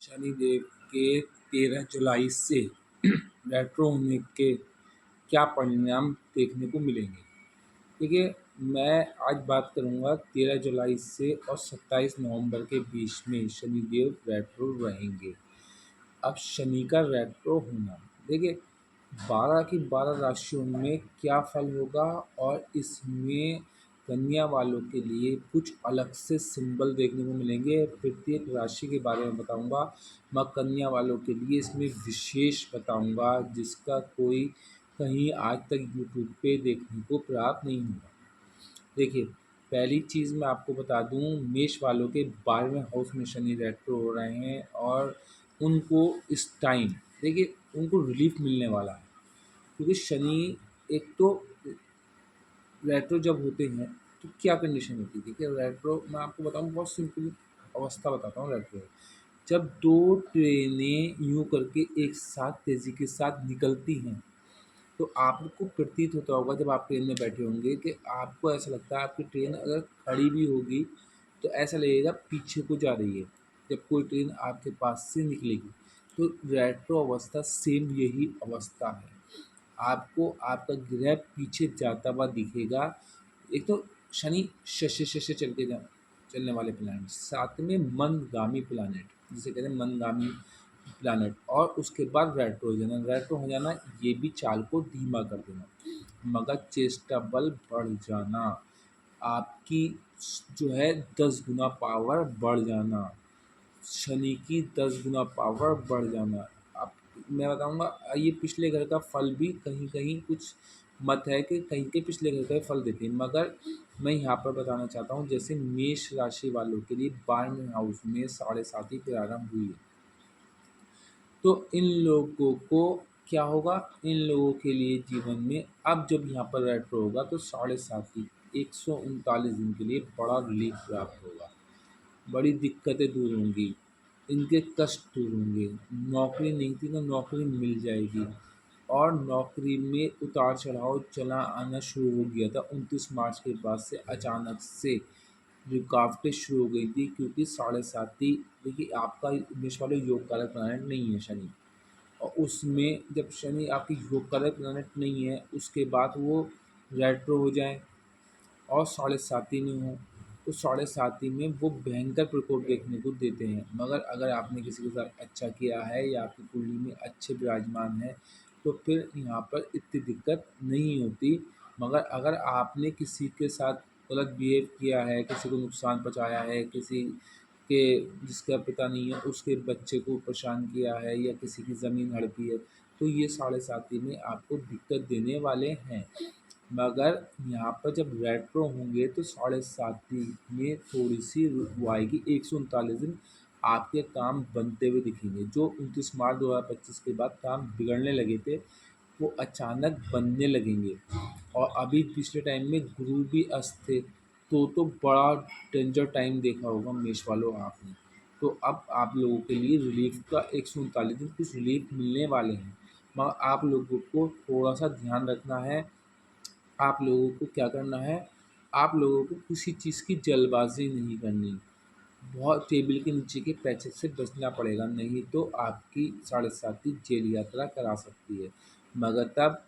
शनिदेव के 13 जुलाई से रेट्रो होने के क्या परिणाम देखने को मिलेंगे। देखिए, मैं आज बात करूंगा 13 जुलाई से और 27 नवंबर के बीच में शनिदेव रेट्रो रहेंगे। अब शनि का रेट्रो होना, देखिए 12 की 12 राशियों में क्या फल होगा और इसमें कन्या वालों के लिए कुछ अलग से सिंबल देखने को मिलेंगे। प्रत्येक राशि के बारे में बताऊंगा। मैं कन्या वालों के लिए इसमें विशेष बताऊंगा जिसका कोई कहीं आज तक यूट्यूब पे देखने को प्राप्त नहीं हुआ। देखिए, पहली चीज़ मैं आपको बता दूं, मेष वालों के 12वें हाउस में शनि रेट्रो हो रहे हैं और उनको इस टाइम, देखिए, उनको रिलीफ मिलने वाला है। क्योंकि शनि एक तो रेट्रो जब होते हैं तो क्या कंडीशन होती है। देखिए, रेट्रो मैं आपको बताऊं, बहुत सिंपल अवस्था बताता हूँ। रेट्रो जब दो ट्रेनें यूं करके एक साथ तेज़ी के साथ निकलती हैं तो आपको प्रतीत होता होगा जब आप ट्रेन में बैठे होंगे कि आपको ऐसा लगता है आपकी ट्रेन अगर खड़ी भी होगी तो ऐसा लगेगा पीछे को जा रही है जब कोई ट्रेन आपके पास से निकलेगी। तो रेट्रो अवस्था सेम यही अवस्था है। आपको आपका ग्रह पीछे जाता हुआ दिखेगा। एक तो शनि शश शश चल के चलने वाले प्लानट, साथ में मंदगामी प्लानट जिसे कहते हैं मंदगामी प्लानट, और उसके बाद रेट्रो हो जाना। रेट्रो हो जाना ये भी चाल को धीमा कर देना, मगर चेष्टा बल बढ़ जाना, आपकी जो है 10 गुना पावर बढ़ जाना, शनि की 10 गुना पावर बढ़ जाना। अब मैं बताऊंगा, ये पिछले घर का फल भी कहीं कहीं कुछ मत है कि कहीं के पिछले घर का ही फल देते हैं, मगर मैं यहाँ पर बताना चाहता हूँ जैसे मेष राशि वालों के लिए 12वें हाउस में 7.5 प्रारंभ हुई है। तो इन लोगों को क्या होगा, इन लोगों के लिए जीवन में अब जब यहाँ पर रेट्रो होगा तो 7.5 139 दिन के लिए बड़ा रिलीफ प्राप्त होगा। बड़ी दिक्कतें दूर होंगी, इनके कष्ट दूर होंगे। नौकरी नहीं थी तो नौकरी मिल जाएगी, और नौकरी में उतार चढ़ाव चला आना शुरू हो गया था 29 मार्च के बाद से अचानक से रुकावटें शुरू हो गई थी। क्योंकि 7.5, देखिए आपका मेष वाले योग कारक प्लानट नहीं है शनि, और उसमें जब शनि आपकी योग कारक प्लानट नहीं है उसके बाद वो रेट्रो हो जाए और 7.5 में हो तो 7.5 में वो भयंकर प्रकोप देखने को देते हैं। मगर अगर आपने किसी के साथ अच्छा किया है या आपकी कुंडली में अच्छे विराजमान है तो फिर यहाँ पर इतनी दिक्कत नहीं होती। मगर अगर आपने किसी के साथ गलत बिहेव किया है, किसी को नुकसान पहुँचाया है, किसी के जिसका पिता नहीं है उसके बच्चे को परेशान किया है या किसी की ज़मीन हड़पी है, तो ये 7.5 में आपको दिक्कत देने वाले हैं। मगर यहाँ पर जब रेट्रो होंगे तो 7.5 में थोड़ी सी वो आएगी। 139 दिन आपके काम बनते हुए दिखेंगे। जो 29 मार्च 2025 के बाद काम बिगड़ने लगे थे वो अचानक बनने लगेंगे। और अभी पिछले टाइम में गुरु भी अस्त थे तो बड़ा डेंजर टाइम देखा होगा मेष वालों आपने। तो अब आप लोगों के लिए रिलीफ का 139 दिन कुछ रिलीफ मिलने वाले हैं, मगर आप लोगों को थोड़ा सा ध्यान रखना है। आप लोगों को क्या करना है, आप लोगों को किसी चीज़ की जल्दबाजी नहीं करनी। बहुत टेबल के नीचे के पैसे से बचना पड़ेगा, नहीं तो आपकी 7.5 जेल यात्रा करा सकती है। मगर तब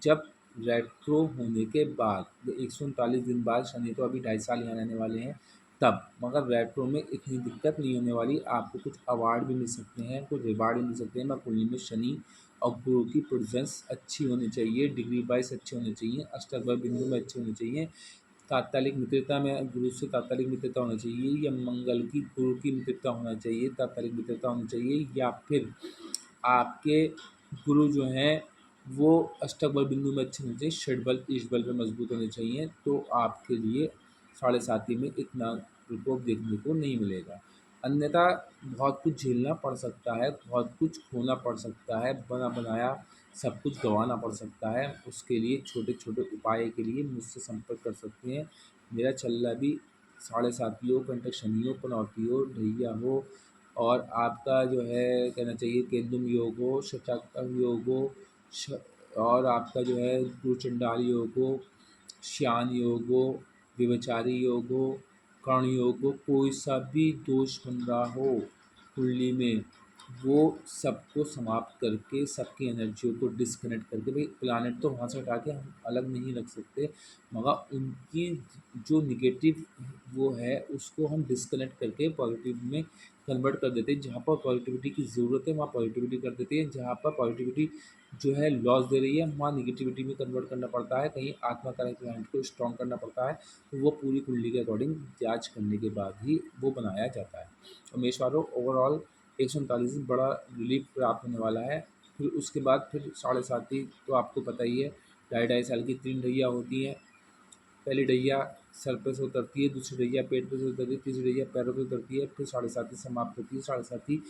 जब रेट्रो होने के बाद 139 दिन बाद, शनि तो अभी 2.5 साल यहाँ रहने वाले हैं तब, मगर रेट्रो में इतनी दिक्कत नहीं होने वाली। आपको कुछ अवार्ड भी मिल सकते हैं, कुछ रिवार्ड भी मिल सकते हैं। मैं कुंडली में शनि और गुरु की प्रेजेंस अच्छी होनी चाहिए, डिग्री वाइज अच्छे होने चाहिए, अष्टक बिंदु में अच्छे होने चाहिए, तात्कालिक मित्रता में गुरु से तात्कालिक मित्रता होना चाहिए, या मंगल की गुरु की मित्रता होना चाहिए, तात्कालिक मित्रता होनी चाहिए, या फिर आपके गुरु जो हैं वो अष्टक बल बिंदु में अच्छे होने चाहिए, षड बल ईश बल पे मजबूत होने चाहिए। तो आपके लिए 7.5 में इतना प्रकोप देखने को नहीं मिलेगा। अन्यथा बहुत कुछ झेलना पड़ सकता है, बहुत कुछ खोना पड़ सकता है, बना बनाया सब कुछ गंवाना पड़ सकता है। उसके लिए छोटे छोटे उपाय के लिए मुझसे संपर्क कर सकते हैं। मेरा चल भी 7.5 हो, कंटक शनि हो, पनौती हो, ढैया हो, और आपका जो है कहना चाहिए केंदुम योग हो, शटाकम योग हो, और आपका जो है गुरुचंडाल योग हो, श्यान योग हो, व्यभिचारी योग हो, कर्ण योग हो, कोई सा भी दोष बन रहा हो कुंडली में वो सबको समाप्त करके, सबकी एनर्जियों को डिस्कनेक्ट करके, भाई प्लानट तो वहाँ से हटा के हम अलग नहीं रख सकते, मगर उनकी जो निगेटिव वो है उसको हम डिस्कनेक्ट करके पॉजिटिव में कन्वर्ट कर देते हैं। जहाँ पर पॉजिटिविटी की ज़रूरत है वहाँ पॉजिटिविटी कर देते हैं, जहाँ पर पॉजिटिविटी जो है लॉस दे रही है वहाँ निगेटिविटी में कन्वर्ट करना पड़ता है, कहीं आत्मा कारक प्लानट को स्ट्रॉन्ग करना पड़ता है। तो वो पूरी कुंडली के अकॉर्डिंग जांच करने के बाद ही वो बनाया जाता है। और मेष वालों, ओवरऑल 139 बड़ा रिलीफ प्राप्त होने वाला है। फिर उसके बाद फिर 7.5 तो आपको पता ही है, 2.5 साल की 3 ढैया होती हैं। पहली ढैया सर पे से उतरती है, दूसरी ढैया पेट पे से उतरती है, तीसरी ढैया पैरों पे उतरती है, फिर 7.5 समाप्त होती है। 7.5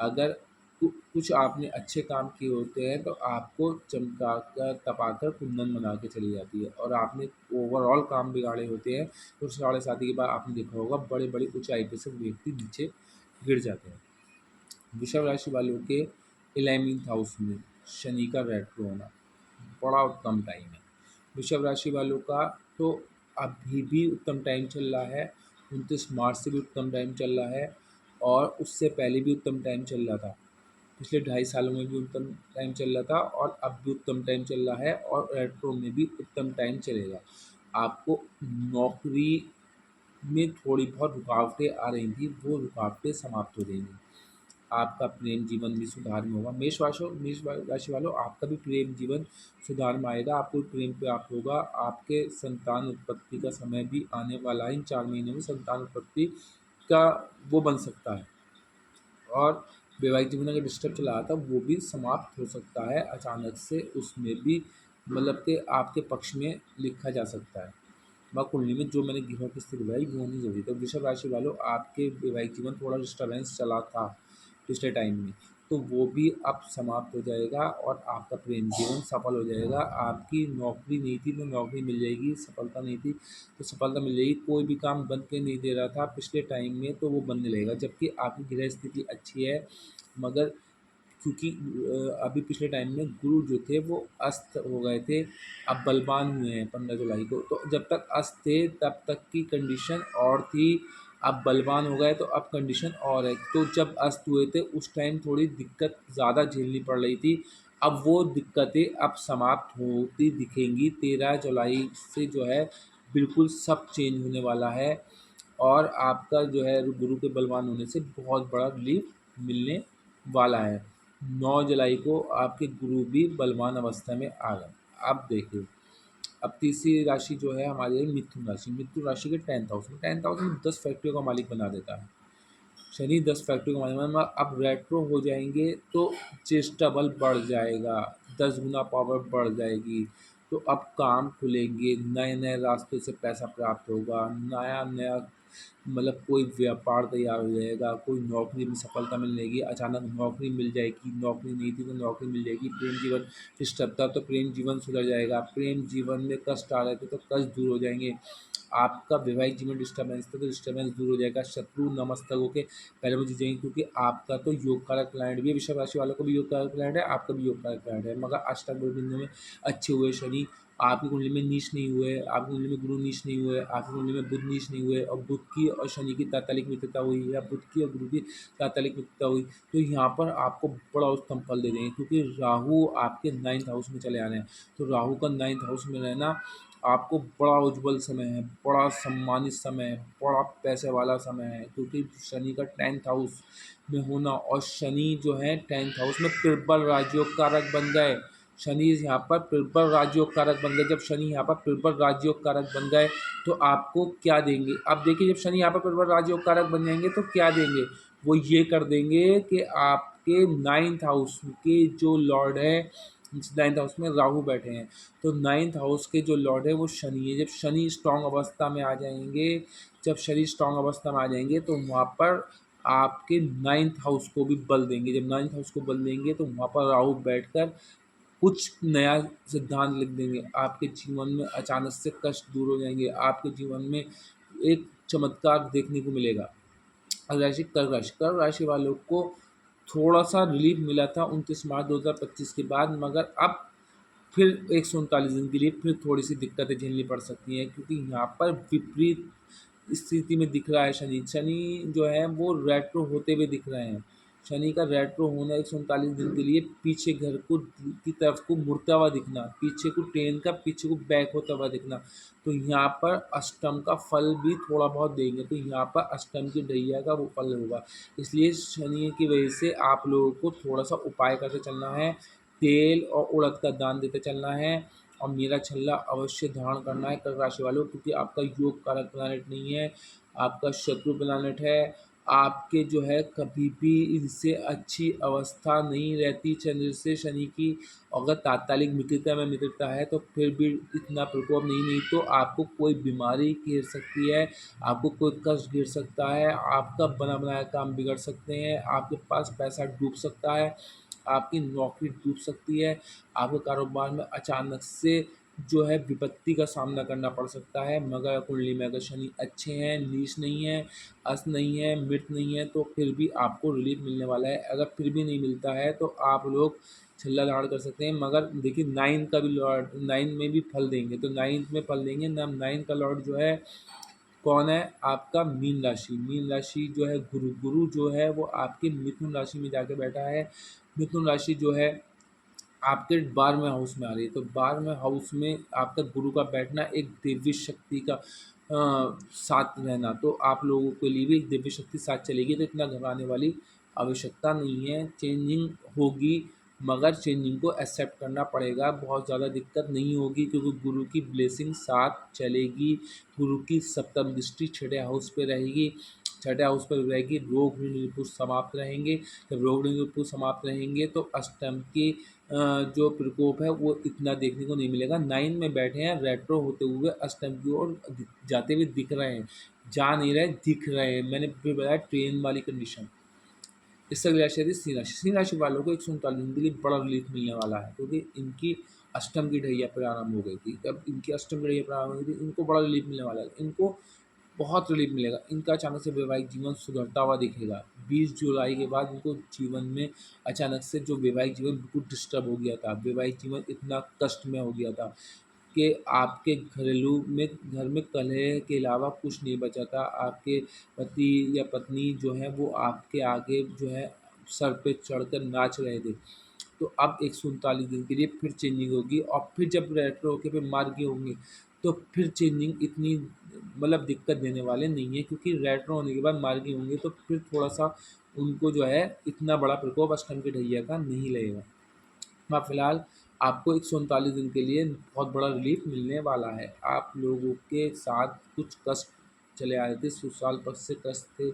अगर कुछ आपने अच्छे काम किए होते हैं तो आपको चमका कर तपा कर कुंदन बना के चली जाती है, और आपने ओवरऑल काम बिगाड़े होते हैं तो 7.5 के बाद आपने देखा होगा बड़े बड़ी ऊंचाई पे से व्यक्ति नीचे गिर जाते हैं। वृषभ राशि वालों के 11th हाउस में शनि का रेट्रो होना बड़ा उत्तम टाइम है। वृषभ राशि वालों का तो अभी भी उत्तम टाइम चल रहा है, 29 मार्च से भी उत्तम टाइम चल रहा है, और उससे पहले भी उत्तम टाइम चल रहा था। पिछले 2.5 सालों में भी उत्तम टाइम चल रहा था, और अब भी उत्तम टाइम चल रहा है, और रेट्रो में भी उत्तम टाइम चलेगा। आपको नौकरी में थोड़ी बहुत रुकावटें आ रही थी, वो रुकावटें समाप्त हो जाएंगी। आपका प्रेम जीवन भी सुधार में होगा। मेष राशि वालों, आपका भी प्रेम जीवन सुधार में आएगा, आपको प्रेम प्राप्त होगा। आपके संतान उत्पत्ति का समय भी आने वाला है। इन 4 महीनों में संतान उत्पत्ति का वो बन सकता है, और वैवाहिक जीवन अगर डिस्टर्ब चला रहा था वो भी समाप्त हो सकता है अचानक से, उसमें भी मतलब कि आपके पक्ष में लिखा जा सकता है। वह कुंडली में जो मैंने ग्रहों की स्थिति बताई वो होनी जरूरी है। तो वृषभ राशि वालों, आपके वैवाहिक जीवन थोड़ा डिस्टर्बेंस चला था पिछले टाइम में, तो वो भी अब समाप्त हो जाएगा, और आपका प्रेम जीवन सफल हो जाएगा। आपकी नौकरी नहीं थी तो नौकरी मिल जाएगी, सफलता नहीं थी तो सफलता मिल जाएगी। कोई भी काम बन के नहीं दे रहा था पिछले टाइम में तो वो बनने लगेगा। जबकि आपकी गृह स्थिति अच्छी है, मगर क्योंकि अभी पिछले टाइम में गुरु जो थे वो अस्त हो गए थे, अब बलवान हुए हैं 15 जुलाई को। तो जब तक अस्त थे तब तक की कंडीशन और थी, अब बलवान हो गए तो अब कंडीशन और है। तो जब अस्त हुए थे उस टाइम थोड़ी दिक्कत ज़्यादा झेलनी पड़ रही थी, अब वो दिक्कतें अब समाप्त होती दिखेंगी। 13 जुलाई से जो है बिल्कुल सब चेंज होने वाला है, और आपका जो है गुरु के बलवान होने से बहुत बड़ा रिलीफ मिलने वाला है। 9 जुलाई को आपके गुरु भी बलवान अवस्था में आ गए। अब देखिए, अब तीसरी राशि जो है हमारी मिथुन राशि। मिथुन राशि के 10th हाउस में, 10th हाउस में 10 फैक्ट्रियों का मालिक बना देता है शनि। 10 फैक्ट्रियों का मालिक बना, अब रेट्रो हो जाएंगे तो चेष्टा बल बढ़ जाएगा, 10 गुना पावर बढ़ जाएगी। तो अब काम खुलेंगे, नए नए रास्तों से पैसा प्राप्त होगा, नया नया मतलब कोई व्यापार तैयार हो जाएगा, कोई नौकरी में सफलता मिलेगी, अचानक नौकरी मिल जाएगी, नौकरी नहीं थी तो नौकरी मिल जाएगी। प्रेम जीवन डिस्टर्ब था तो प्रेम जीवन सुधर जाएगा, प्रेम जीवन में कष्ट आ रहे थे तो कष्ट दूर हो जाएंगे। आपका वैवाहिक जीवन डिस्टर्बेंस था तो डिस्टर्बेंस दूर हो जाएगा, शत्रु नमस्तक होकर पहले मुझे जाएंगे, क्योंकि आपका तो योग कारक प्लैनेट भी है। वृषभ राशि वालों को भी योग कारक प्लैनेट है, आपका भी योग कारक प्लैनेट है, मगर अष्टक बिंदु में अच्छे हुए शनि, आपकी कुंडली में नीच नहीं हुए, आपकी कुंडली में गुरु नीच नहीं हुए, आपकी कुंडली में बुध नीच नहीं हुए, और बुध की और शनि की तात्कालिक मित्रता हुई, या बुध की और गुरु की तात्कालिक मित्रता हुई, तो यहाँ पर आपको बड़ा उत्तम फल दे देंगे। क्योंकि राहु आपके 9th हाउस में चले आ रहे हैं, तो राहु का 9th हाउस में रहना आपको बड़ा उज्जवल समय है, बड़ा सम्मानित समय है, बड़ा पैसे वाला समय है। क्योंकि शनि का 10th हाउस में होना, और शनि जो है 10th हाउस में प्रबल राजयोग कारक बन गए। शनि यहाँ पर प्रबल राजयोग कारक बन गए। जब शनि यहाँ पर प्रबल राजयोग कारक बन गए तो आपको क्या देंगे? अब देखिए, जब शनि यहाँ पर प्रबल राजयोग कारक बन जाएंगे तो क्या देंगे? वो ये कर देंगे कि आपके 9th हाउस के जो लॉर्ड है, 9th हाउस में राहु बैठे हैं, तो 9th हाउस के जो लॉर्ड है वो शनि है। जब शनि स्ट्रांग अवस्था में आ जाएंगे, जब शनि स्ट्रांग अवस्था में आ जाएंगे तो वहाँ पर आपके 9th हाउस को भी बल देंगे। जब 9th हाउस को बल देंगे तो वहाँ पर राहु बैठकर कुछ नया सिद्धांत लिख देंगे। आपके जीवन में अचानक से कष्ट दूर हो जाएंगे, आपके जीवन में एक चमत्कार देखने को मिलेगा। अब राशि कर्क राशि, कर्क राशि वालों को थोड़ा सा रिलीफ मिला था 29 मार्च 2025 के बाद, मगर अब फिर 139 दिन के लिए फिर थोड़ी सी दिक्कतें झेलनी पड़ सकती हैं, क्योंकि यहाँ पर विपरीत स्थिति में दिख रहा है शनि। शनि जो है वो रेट्रो होते हुए दिख रहे हैं। शनि का रेट्रो होना 139 दिन के लिए पीछे घर को की तरफ को मुड़ता हुआ दिखना, पीछे को ट्रेन का पीछे को बैक होता हुआ दिखना, तो यहाँ पर अष्टम का फल भी थोड़ा बहुत देंगे। तो यहाँ पर अष्टम की ढैया का वो फल होगा। इसलिए शनि की वजह से आप लोगों को थोड़ा सा उपाय करके चलना है, तेल और उड़द का दान देते चलना है, और मेरा छल्ला अवश्य धारण करना है कर्क राशि वालों, क्योंकि आपका योग कारक प्लानट नहीं है, आपका शत्रु प्लानट है। आपके जो है कभी भी इनसे अच्छी अवस्था नहीं रहती चंद्र से शनि की। अगर तात्कालिक मित्रता में मित्रता है तो फिर भी इतना प्रकोप नहीं तो आपको कोई बीमारी घेर सकती है, आपको कोई कष्ट घेर सकता है, आपका बना बनाया काम बिगड़ सकते हैं, आपके पास पैसा डूब सकता है, आपकी नौकरी डूब सकती है, आपके कारोबार में अचानक से जो है विपत्ति का सामना करना पड़ सकता है। मगर कुंडली में अगर शनि अच्छे हैं, नीच नहीं है, अस्त नहीं है, मृत नहीं है, तो फिर भी आपको रिलीफ मिलने वाला है। अगर फिर भी नहीं मिलता है तो आप लोग छल्ला धारण कर सकते हैं। मगर देखिए नाइन का भी लॉर्ड, नाइन में भी फल देंगे, तो नाइन्थ में फल देंगे ना। नाइन का लॉर्ड जो है कौन है? आपका मीन राशि। मीन राशि जो है गुरु, गुरु जो है वो आपके मिथुन राशि में जाके बैठा है। मिथुन राशि जो है आपके 12वें हाउस में आ रही है, तो 12वें हाउस में आपका गुरु का बैठना एक दिव्य शक्ति का साथ रहना, तो आप लोगों के लिए भी एक दिव्य शक्ति साथ चलेगी, तो इतना घबराने वाली आवश्यकता नहीं है। चेंजिंग होगी, मगर चेंजिंग को एक्सेप्ट करना पड़ेगा, बहुत ज़्यादा दिक्कत नहीं होगी, क्योंकि गुरु की ब्लेसिंग साथ चलेगी। गुरु की सप्तम दृष्टि छठे हाउस पे रहेगी, छठे हाउस पर रहेगी, रोग ऋण रिपु समाप्त रहेंगे। जब रोग ऋण रिपु समाप्त रहेंगे तो अष्टम की जो प्रकोप है वो इतना देखने को नहीं मिलेगा। 9 में बैठे हैं, रेट्रो होते हुए अष्टम की ओर जाते हुए दिख रहे हैं, जा नहीं रहे, दिख रहे हैं। मैंने फिर बताया ट्रेन वाली कंडीशन। इससे अगली राशि आती है सिंह राशि। सिंह राशि वालों को 139 दिन के लिए बड़ा रिलीफ मिलने वाला है, क्योंकि इनकी अष्टम की ढैया प्रारंभ हो गई थी। जब इनकी अष्टम की ढैया प्रारंभ हो गई थी, इनको बड़ा रिलीफ मिलने वाला है, इनको बहुत रिलीफ मिलेगा। इनका अचानक से वैवाहिक जीवन सुधरता हुआ दिखेगा। 20 जुलाई के बाद इनको जीवन में अचानक से जो वैवाहिक जीवन बिल्कुल डिस्टर्ब हो गया था, वैवाहिक जीवन इतना कष्ट में हो गया था कि आपके घरेलू में घर में कलह के अलावा कुछ नहीं बचा था। आपके पति या पत्नी जो है वो आपके आगे जो है सर पे चढ़कर नाच रहे थे। तो अब 139 दिन के लिए फिर चेंजिंग होगी, और फिर जब रेट्रो होके फिर मार्गी होंगे तो फिर चेंजिंग इतनी मतलब दिक्कत देने वाले नहीं है, क्योंकि रेट्रो होने के बाद मार्गी होंगे तो फिर थोड़ा सा उनको जो है इतना बड़ा प्रकोप अष्टम की ढैया का नहीं लगेगा। हाँ, फिलहाल आपको 139 दिन के लिए बहुत बड़ा रिलीफ मिलने वाला है। आप लोगों के साथ कुछ कष्ट चले आ रहे थे, सुसाल पक्ष से कष्ट थे,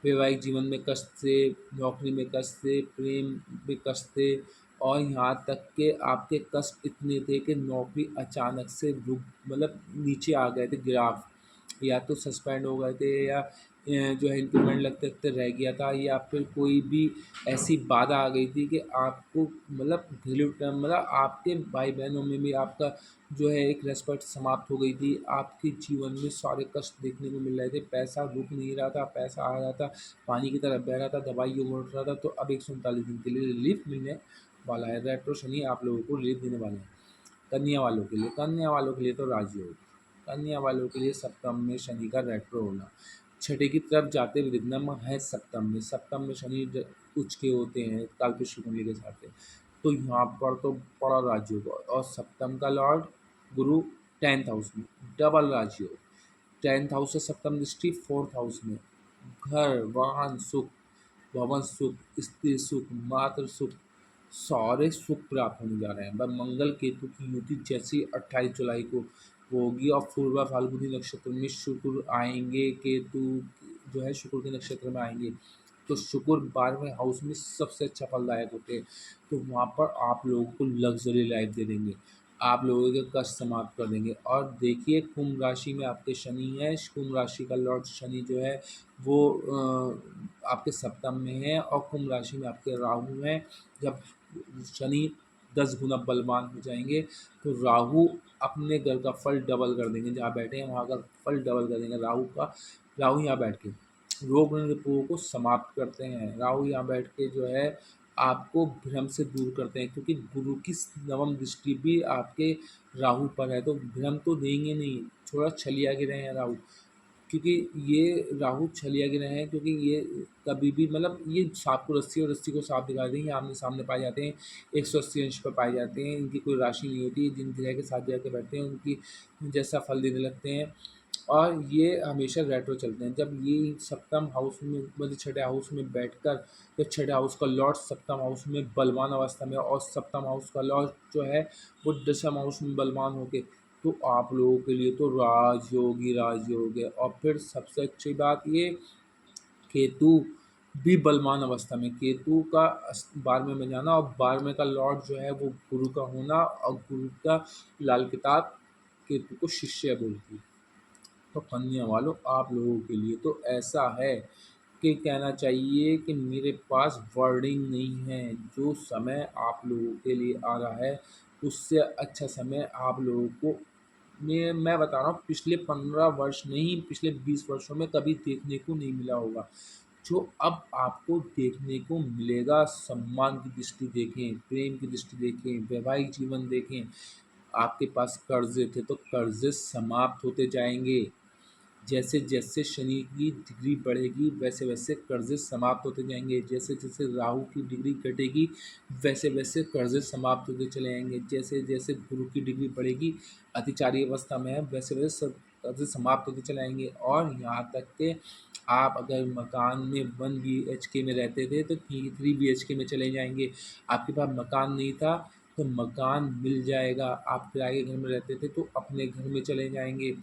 वैवाहिक जीवन में कष्ट थे, नौकरी में कष्ट थे, प्रेम में कष्ट थे, और यहाँ तक के आपके कष्ट इतने थे कि नौकरी अचानक से रुक मतलब नीचे आ गए थे ग्राफ, या तो सस्पेंड हो गए थे, या जो है इंक्रीमेंट लगते लगते रह गया था, या फिर कोई भी ऐसी बाधा आ गई थी कि आपको मतलब घरेलू मतलब आपके भाई बहनों में भी आपका जो है एक रेस्पेक्ट समाप्त हो गई थी। आपके जीवन में सारे कष्ट देखने को मिल रहे थे, पैसा रुक नहीं रहा था, पैसा आ रहा था, पानी की तरह बह रहा था, दवाइयों में उठ रहा था। तो अब 139 दिन के लिए रिलीफ मिलने वाला है। रेट्रो शनि आप लोगों को रिलीफ देने वाले हैं। कन्या वालों के लिए, कन्या वालों के लिए तो राजयोग, कन्या वालों के लिए सप्तम में शनि का रेट्रो होना, छठे की तरफ जाते हुए दिखना है सप्तम में। सप्तम में शनि उच्च के होते हैं कालपुरुष की कुंडली के साथ, तो यहाँ पर तो बड़ा राजयोग। और सप्तम का लॉर्ड गुरु 10th हाउस में, डबल राजयोग। 10th हाउस से सप्तम दृष्टि 4th हाउस में, घर वाहन सुख, भवन सुख, स्त्री सुख, मातृ सुख, सारे सुख प्राप्त होने जा रहे हैं। वह मंगल केतु की युति जैसी 28 जुलाई को होगी, और पूर्वा फाल्गुनी नक्षत्र में शुक्र आएंगे, केतु जो है शुक्र के नक्षत्र में आएंगे, तो शुक्र 12वें हाउस में सबसे अच्छा फलदायक होते हैं। तो वहाँ पर आप लोगों को लग्जरी लाइफ दे देंगे, आप लोगों के कष्ट समाप्त कर देंगे। और देखिए कुंभ राशि में आपके शनि है, कुंभ राशि का लॉर्ड शनि जो है वो आपके सप्तम में है, और कुंभ राशि में आपके राहु हैं। जब शनि 10 गुना बलवान हो जाएंगे तो राहु अपने घर का फल डबल कर देंगे, जहाँ बैठे हैं वहाँ का फल डबल कर देंगे राहु का। राहु यहाँ बैठ के रोग रिपुओं को समाप्त करते हैं। राहु यहाँ बैठ के जो है आपको भ्रम से दूर करते हैं, क्योंकि गुरु की नवम दृष्टि भी आपके राहु पर है, तो भ्रम तो देंगे नहीं, थोड़ा छलिया गिरे हैं राहु। क्योंकि ये राहु छलिया ग्रह है, क्योंकि ये कभी भी मतलब ये सांप को रस्सी और रस्सी को सांप दिखा देंगे, आमने सामने पाए जाते हैं, 180 अंश पर पाए जाते हैं, इनकी कोई राशि नहीं होती, जिन ग्रह के साथ जाकर बैठते हैं उनकी जैसा फल देने लगते हैं। और ये हमेशा रेट्रो चलते हैं। जब ये सप्तम हाउस में मतलब छठे हाउस में बैठकर, जब छठे हाउस का लॉर्ड सप्तम हाउस में बलवान अवस्था में और सप्तम हाउस का लॉर्ड जो है वो दशम हाउस में बलवान होके, तो आप लोगों के लिए तो राजयोग ही राजयोग है। और फिर सबसे अच्छी बात ये, केतु भी बलवान अवस्था में, केतु का 12वें में जाना और 12वें का लॉर्ड जो है वो गुरु का होना, और गुरु का लाल किताब केतु को शिष्य बोलती है। तो कन्या वालों, आप लोगों के लिए तो ऐसा है कि कहना चाहिए कि मेरे पास वर्डिंग नहीं है। जो समय आप लोगों के लिए आ रहा है उससे अच्छा समय आप लोगों को मैं बता रहा हूँ, पिछले 15 वर्ष नहीं, पिछले 20 वर्षों में कभी देखने को नहीं मिला होगा। जो अब आपको देखने को मिलेगा, सम्मान की दृष्टि देखें, प्रेम की दृष्टि देखें, वैवाहिक जीवन देखें। आपके पास कर्जे थे तो कर्जे समाप्त होते जाएंगे। जैसे जैसे शनि की डिग्री बढ़ेगी वैसे वैसे कर्जे समाप्त होते जाएंगे। जैसे जैसे राहु की डिग्री घटेगी वैसे वैसे कर्जे समाप्त होते चले जाएंगे। जैसे जैसे गुरु की डिग्री बढ़ेगी, अतिचारी अवस्था में है, वैसे वैसे सब कर्जे समाप्त होते चले जाएंगे। और यहाँ तक कि आप अगर मकान में 1 BHK में रहते थे तो 3 BHK में चले जाएंगे। आपके पास मकान नहीं था तो मकान मिल जाएगा। आप किराए के घर में रहते थे तो अपने घर में चले जाएंगे।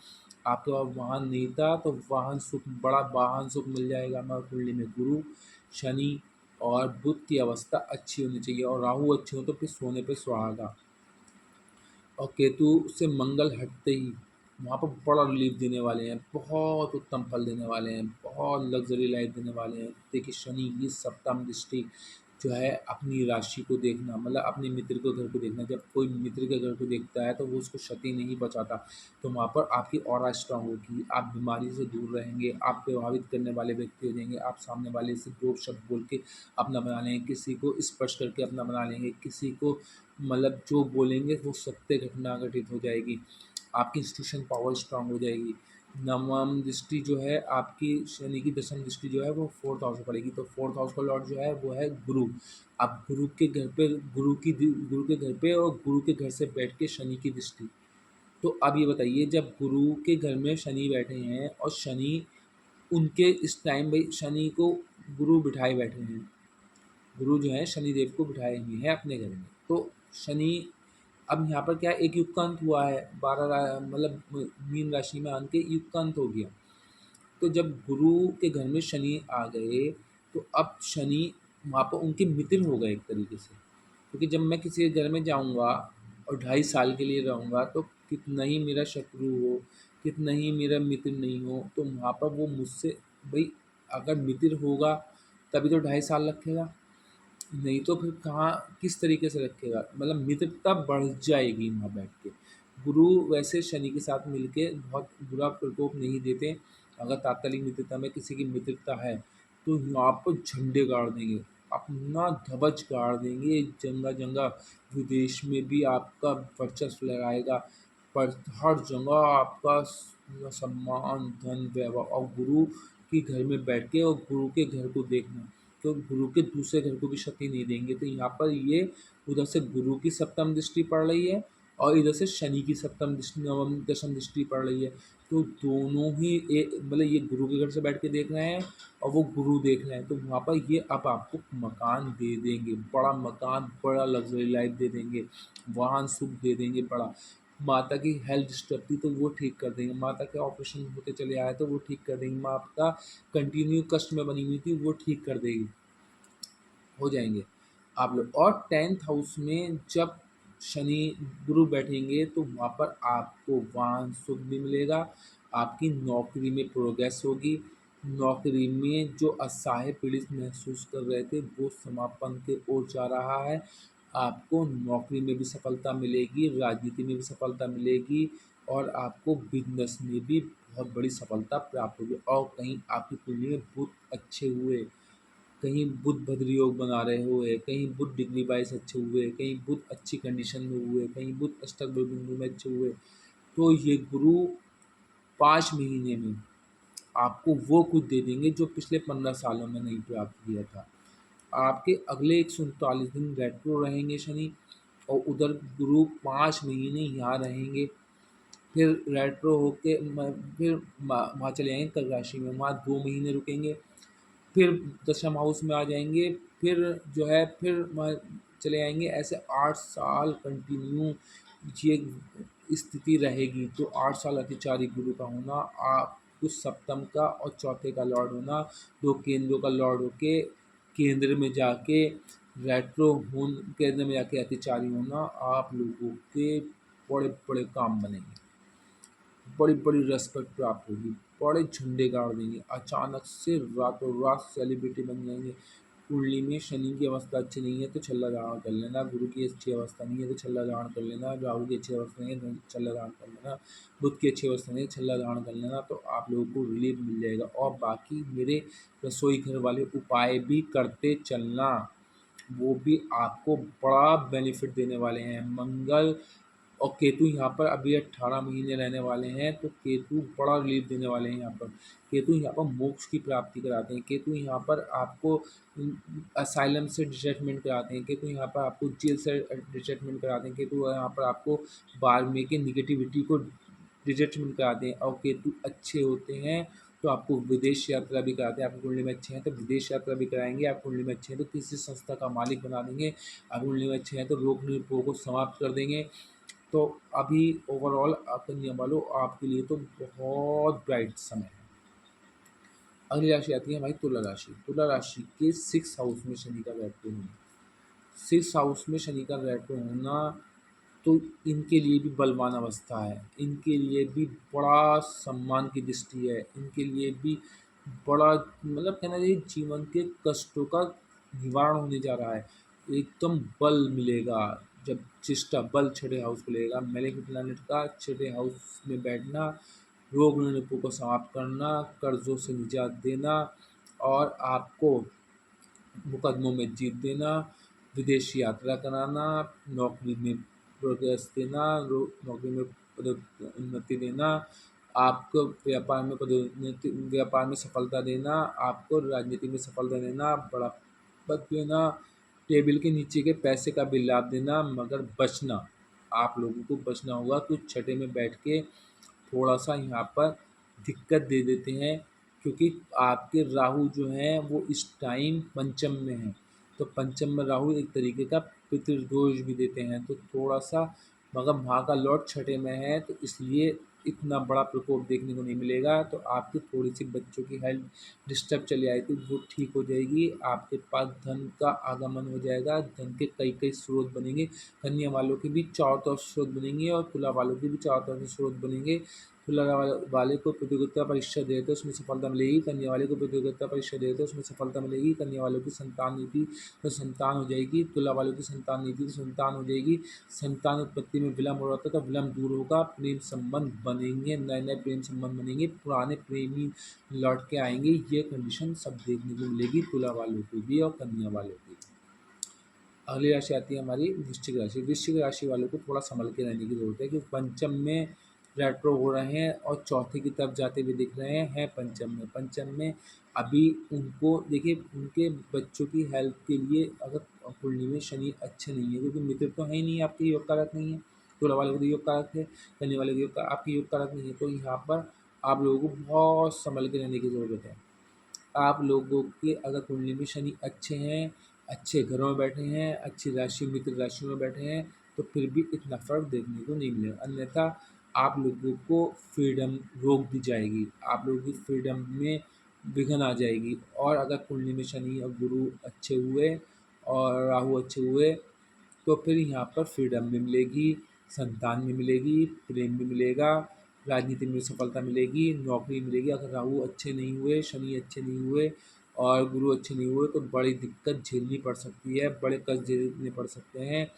आपके पास वाहन नहीं था तो वाहन सुख, बड़ा वाहन सुख मिल जाएगा। मकर कुंडली में गुरु, शनि और बुध की अवस्था अच्छी होनी चाहिए, और राहु अच्छे हो तो फिर सोने पे सुहागा। और केतु से मंगल हटते ही वहाँ पर बड़ा रिलीफ देने वाले हैं, बहुत उत्तम फल देने वाले हैं, बहुत लग्जरी लाइफ देने वाले हैं। देखिए शनि की सप्तम दृष्टि जो है अपनी राशि को देखना, मतलब अपने मित्र के घर को देखना। जब कोई मित्र के घर को देखता है तो वो उसको क्षति नहीं बचाता, तो वहाँ पर आपकी ऑरा स्ट्रांग होगी, आप बीमारी से दूर रहेंगे, आप प्रभावित करने वाले व्यक्ति हो जाएंगे। आप सामने वाले से दो शब्द बोल के अपना बना लेंगे, किसी को स्पर्श करके अपना बना लेंगे, किसी को मतलब जो बोलेंगे वो सत्य घटना घटित हो जाएगी। आपकी इंस्टीट्यूशन पावर स्ट्रांग हो जाएगी। नवम दृष्टि जो है आपकी, शनि की दशम दृष्टि जो है वो 4th हाउस में पड़ेगी, तो 4th हाउस का लॉर्ड जो है वो है गुरु। अब गुरु के घर पे, गुरु के घर पे और गुरु के घर से बैठ के शनि की दृष्टि। तो अब ये बताइए, जब गुरु के घर में शनि बैठे हैं और शनि उनके इस टाइम भाई शनि को गुरु बिठाए बैठे हैं, गुरु जो है शनिदेव को बिठाए हुए हैं अपने घर में। तो शनि, अब यहाँ पर क्या एक युग का अंत हुआ है, 12 मतलब मीन राशि में आन के युग का अंत हो गया। तो जब गुरु के घर में शनि आ गए तो अब शनि वहाँ पर उनके मित्र हो गए एक तरीके से। क्योंकि जब मैं किसी के घर में जाऊँगा और 2.5 साल के लिए रहूँगा तो कितना ही मेरा शत्रु हो, कितना ही मेरा मित्र नहीं हो, तो वहाँ पर वो मुझसे भाई, अगर मित्र होगा तभी तो 2.5 साल रखेगा, नहीं तो फिर कहाँ किस तरीके से रखेगा। मतलब मित्रता बढ़ जाएगी वहाँ बैठ के। गुरु वैसे शनि के साथ मिलके बहुत बुरा प्रकोप नहीं देते। अगर तात्कालिक मित्रता में किसी की मित्रता है तो यहाँ पर झंडे गाड़ देंगे, अपना ध्वज गाड़ देंगे, जगह जगह विदेश में भी आपका वर्चस्व लगाएगा, पर हर जगह आपका सम्मान, धन, वैभव। और गुरु के घर में बैठ के और गुरु के घर को देखना, तो गुरु के दूसरे घर को भी क्षति नहीं देंगे। तो यहाँ पर ये उधर से गुरु की सप्तम दृष्टि पड़ रही है और इधर से शनि की सप्तम दृष्टि, नवम दशम दृष्टि पड़ रही है। तो दोनों ही मतलब ये गुरु के घर से बैठ के देख रहे हैं और वो गुरु देख रहे हैं, तो वहाँ पर ये अब आपको मकान दे देंगे, बड़ा मकान, बड़ा लग्जरी लाइफ दे देंगे, वाहन सुख दे देंगे बड़ा। माता की हेल्थ डिस्टर्ब थी तो वो ठीक कर देंगे, माता के ऑपरेशन होते चले आए तो वो ठीक कर देंगे, माता कंटिन्यू कष्ट में बनी हुई थी वो ठीक कर देगी, हो जाएंगे आप लोग। और 10th हाउस में जब शनि गुरु बैठेंगे तो वहाँ पर आपको वाहन सुख भी मिलेगा, आपकी नौकरी में प्रोग्रेस होगी, नौकरी में जो असहाय पीड़ित महसूस कर रहे थे वो समापन की ओर जा रहा है। आपको नौकरी में भी सफलता मिलेगी, राजनीति में भी सफलता मिलेगी, और आपको बिजनेस में भी बहुत बड़ी सफलता प्राप्त होगी। और कहीं आपकी कुंडली में बुध अच्छे हुए, कहीं बुध भद्र योग बना रहे हुए, कहीं बुध डिग्री वाइज अच्छे हुए, कहीं बुध अच्छी कंडीशन में हुए, कहीं बुध अष्टक बल बिंदु में अच्छे हुए, तो ये गुरु 5 महीने में आपको वो कुछ दे देंगे जो पिछले 15 सालों में नहीं प्राप्त किया था। आपके अगले 139 दिन रेट्रो रहेंगे शनि, और उधर गुरु 5 महीने यहाँ रहेंगे। फिर रेट्रो होके फिर वहाँ चले जाएंगे कर्क राशि में, वहाँ 2 महीने रुकेंगे। फिर दशम हाउस में आ जाएंगे। फिर जो है फिर वहाँ चले जाएंगे। ऐसे 8 साल कंटिन्यू ये स्थिति रहेगी। तो 8 साल अतिचारी गुरु का होना, आप कुछ सप्तम का और चौथे का लॉर्ड होना, 2 केंद्रों का लॉर्ड होके केंद्र में जाके रेट्रो होन केंद्र में जाके अतिचारी होना, आप लोगों के बड़े बड़े काम बनेंगे, बड़ी बड़ी रेस्पेक्ट प्राप्त होगी, बड़े झंडे गाड़ देंगे, अचानक से रातों रात सेलिब्रिटी बन जाएंगे। कुंडली में शनि की अवस्था अच्छी नहीं है तो छल्ला धारण कर लेना, गुरु की अच्छी अवस्था नहीं है तो छल्ला धारण कर लेना, राहु की अच्छी अवस्था नहीं है तो छल्ला धारण कर लेना, बुध की अच्छी अवस्था नहीं है छल्ला धारण कर लेना, तो आप लोगों को रिलीफ मिल जाएगा। और बाकी मेरे रसोई घर वाले उपाय भी करते चलना, वो भी आपको बड़ा बेनिफिट देने वाले हैं। मंगल और केतु यहाँ पर अभी 18 महीने रहने वाले हैं, तो केतु बड़ा रिलीफ देने वाले हैं। यहाँ पर केतु यहाँ पर मोक्ष की प्राप्ति कराते हैं। केतु यहाँ पर आपको असाइलम से डिटैचमेंट कराते हैं। केतु यहाँ पर आपको जेल से डिटैचमेंट कराते हैं। केतु यहाँ पर आपको बारहवीं के निगेटिविटी को डिटैचमेंट कराते हैं। और केतु अच्छे होते हैं तो आपको विदेश यात्रा भी कराते हैं। आपकी कुंडली में अच्छे हैं तो विदेश यात्रा भी कराएंगे। आप कुंडली में अच्छे हैं तो किसी संस्था का मालिक बना देंगे। आप कुंडली में अच्छे हैं तो रोग निरोग को समाप्त कर देंगे। तो अभी ओवरऑल कन्या वालों आपके लिए तो बहुत ब्राइट समय है। अगली राशि आती है हमारी तुला राशि। तुला राशि के 6 हाउस में शनि का रेट्रो होना, 6 हाउस में शनि का रेट्रो होना तो इनके लिए भी बलवान अवस्था है। इनके लिए भी बड़ा सम्मान की दृष्टि है। इनके लिए भी बड़ा मतलब कहना चाहिए जीवन के कष्टों का निवारण होने जा रहा है। एकदम बल मिलेगा जब जिसका बल छठे हाउस को लेगा। मेलेफिक प्लैनेट का छठे हाउस में बैठना, रोग निरोगों को समाप्त करना, कर्जों से निजात देना और आपको मुकदमों में जीत देना, विदेश यात्रा कराना, नौकरी में प्रोग्रेस देना, नौकरी में पदोन्नति देना, आपको व्यापार में सफलता देना, आपको राजनीति में सफलता देना, बड़ा पद देना, टेबल के नीचे के पैसे का भी लाभ देना। मगर बचना, आप लोगों को बचना होगा। कुछ छठे में बैठ के थोड़ा सा यहाँ पर दिक्कत दे देते हैं, क्योंकि आपके राहु जो हैं वो इस टाइम पंचम में हैं। तो पंचम में राहु एक तरीके का पितृदोष भी देते हैं, तो थोड़ा सा, मगर वहाँ का लॉर्ड छठे में है तो इसलिए इतना बड़ा प्रकोप देखने को नहीं मिलेगा। तो आपकी थोड़ी सी बच्चों की हेल्थ डिस्टर्ब चली आई थी, वो ठीक हो जाएगी। आपके पास धन का आगमन हो जाएगा, धन के कई कई स्रोत बनेंगे। कन्या वालों के भी चारों तरफ स्रोत बनेंगे और तुला वालों के भी चारों तरफ से स्रोत बनेंगे। तुला वाले को प्रतियोगिता परीक्षा दे तो उसमें सफलता मिलेगी। कन्या वाले को प्रतियोगिता परीक्षा दे तो उसमें सफलता मिलेगी। कन्या वालों की संतान नीति तो संतान हो जाएगी। तुला वालों की संतान नीति तो संतान हो जाएगी। संतान उत्पत्ति में विलम्ब हो रहा था तो विलम्ब दूर होगा। प्रेम संबंध बनेंगे, नए नए प्रेम संबंध बनेंगे, पुराने प्रेमी लौट के आएंगे। ये कंडीशन सब देखने को मिलेगी तुला वालों को भी और कन्या वालों को भी। अगली राशि आती है हमारी वृश्चिक राशि। वृश्चिक राशि वालों को थोड़ा संभल के रहने की ज़रूरत है, क्योंकि पंचम में रेट्रो हो रहे हैं और चौथे की तरफ जाते हुए दिख रहे हैं पंचम में। पंचम में अभी उनको देखिए, उनके बच्चों की हेल्थ के लिए अगर कुंडली में शनि अच्छे नहीं है, क्योंकि मित्र तो है ही नहीं, आपके योग कारक नहीं है। तुला वाले को तो योग कारक है, कन्या वाले को योग आपके योग कारक नहीं है। तो यहाँ पर आप लोगों को बहुत संभल के रहने की ज़रूरत है। आप लोगों के अगर कुंडली में शनि अच्छे हैं, अच्छे घरों में बैठे हैं, अच्छी राशि मित्र राशियों में बैठे हैं, तो फिर भी इतना फ़र्क देखने को नहीं मिलेगा। अन्यथा आप लोगों को फ्रीडम रोक दी जाएगी, आप लोगों की फ्रीडम में विघ्न आ जाएगी। और अगर कुंडली में शनि और गुरु अच्छे हुए और राहु अच्छे हुए तो फिर यहाँ पर फ्रीडम भी मिलेगी, संतान भी मिलेगी, प्रेम भी मिलेगा, राजनीति में सफलता मिलेगी, नौकरी मिलेगी। अगर राहु अच्छे नहीं हुए, शनि अच्छे नहीं हुए और गुरु अच्छे नहीं हुए तो बड़ी दिक्कत झेलनी पड़ सकती है, बड़े कष्ट झेलने पड़ सकते हैं,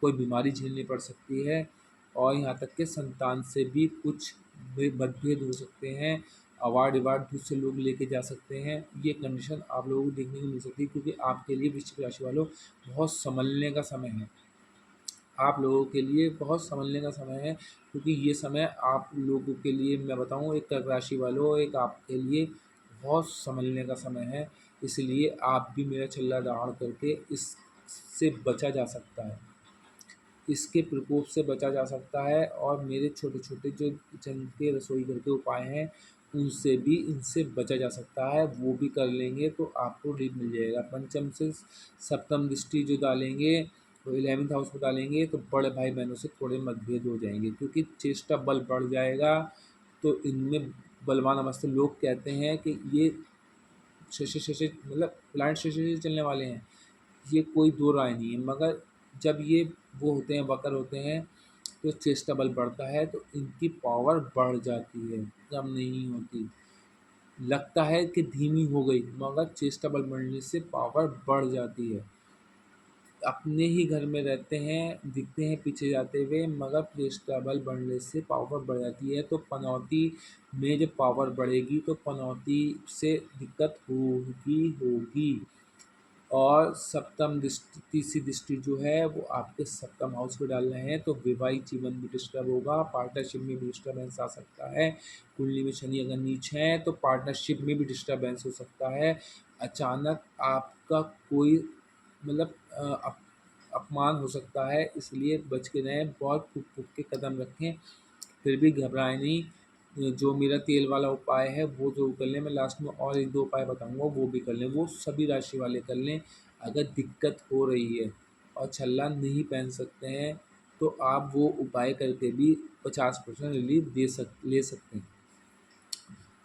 कोई बीमारी झेलनी पड़ सकती है और यहाँ तक कि संतान से भी कुछ मतभेद हो सकते हैं। अवार्ड दूसरे लोग लेके जा सकते हैं। ये कंडीशन आप लोगों को देखने को मिल सकती है, क्योंकि आपके लिए वृश्चिक राशि वालों बहुत संभलने का समय है। आप लोगों के लिए बहुत संभलने का समय है, क्योंकि ये समय आप लोगों के लिए मैं बताऊँ, एक कर्क राशि वालों, एक आपके लिए बहुत संभलने का समय है। इसलिए आप भी मेरा चल्ला दहाड़ करके इससे बचा जा सकता है, इसके प्रकोप से बचा जा सकता है। और मेरे छोटे-छोटे जो किचन के रसोई घर के उपाय हैं, उनसे भी इनसे बचा जा सकता है। वो भी कर लेंगे तो आपको रिलीफ़ मिल जाएगा। पंचम से सप्तम दृष्टि जो डालेंगे, तो 11th हाउस में डालेंगे, तो बड़े भाई-बहनों से थोड़े मतभेद हो जाएँगे, क्योंकि चेष्टा बल बढ़ जाएगा। तो इनमें बलवान अवस्था, लोग कहते हैं कि ये शशि मतलब प्लांट शशि चलने वाले हैं। ये कोई दो राय नहीं है, मगर जब ये वो होते हैं, वक्र होते हैं, तो चेष्टा बल बढ़ता है, तो इनकी पावर बढ़ जाती है, कम नहीं होती। लगता है कि धीमी हो गई, मगर चेष्टा बल बढ़ने से पावर बढ़ जाती है। अपने ही घर में रहते हैं, दिखते हैं पीछे जाते हुए, मगर चेष्टा बल बढ़ने से पावर बढ़ जाती है। तो पनौती में जब पावर बढ़ेगी, तो पनौती से दिक्कत होगी होगी। और सप्तम दृष्टि, तीसरी दृष्टि जो है वो आपके सप्तम हाउस में डाल रहे हैं, तो वैवाहिक जीवन भी डिस्टर्ब होगा, पार्टनरशिप में भी डिस्टर्बेंस आ सकता है। कुंडली में शनि अगर नीच है तो पार्टनरशिप में भी डिस्टर्बेंस हो सकता है। अचानक आपका कोई मतलब अपमान हो सकता है, इसलिए बच के रहें, बहुत फूँक फूँक के कदम रखें, फिर भी घबराएं नहीं। जो मेरा तेल वाला उपाय है वो ज़रूर कर लें। मैं लास्ट में और एक दो उपाय बताऊंगा, वो भी कर लें, वो सभी राशि वाले कर लें। अगर दिक्कत हो रही है और छल्ला नहीं पहन सकते हैं, तो आप वो उपाय करके भी 50% रिलीफ ले सकते हैं।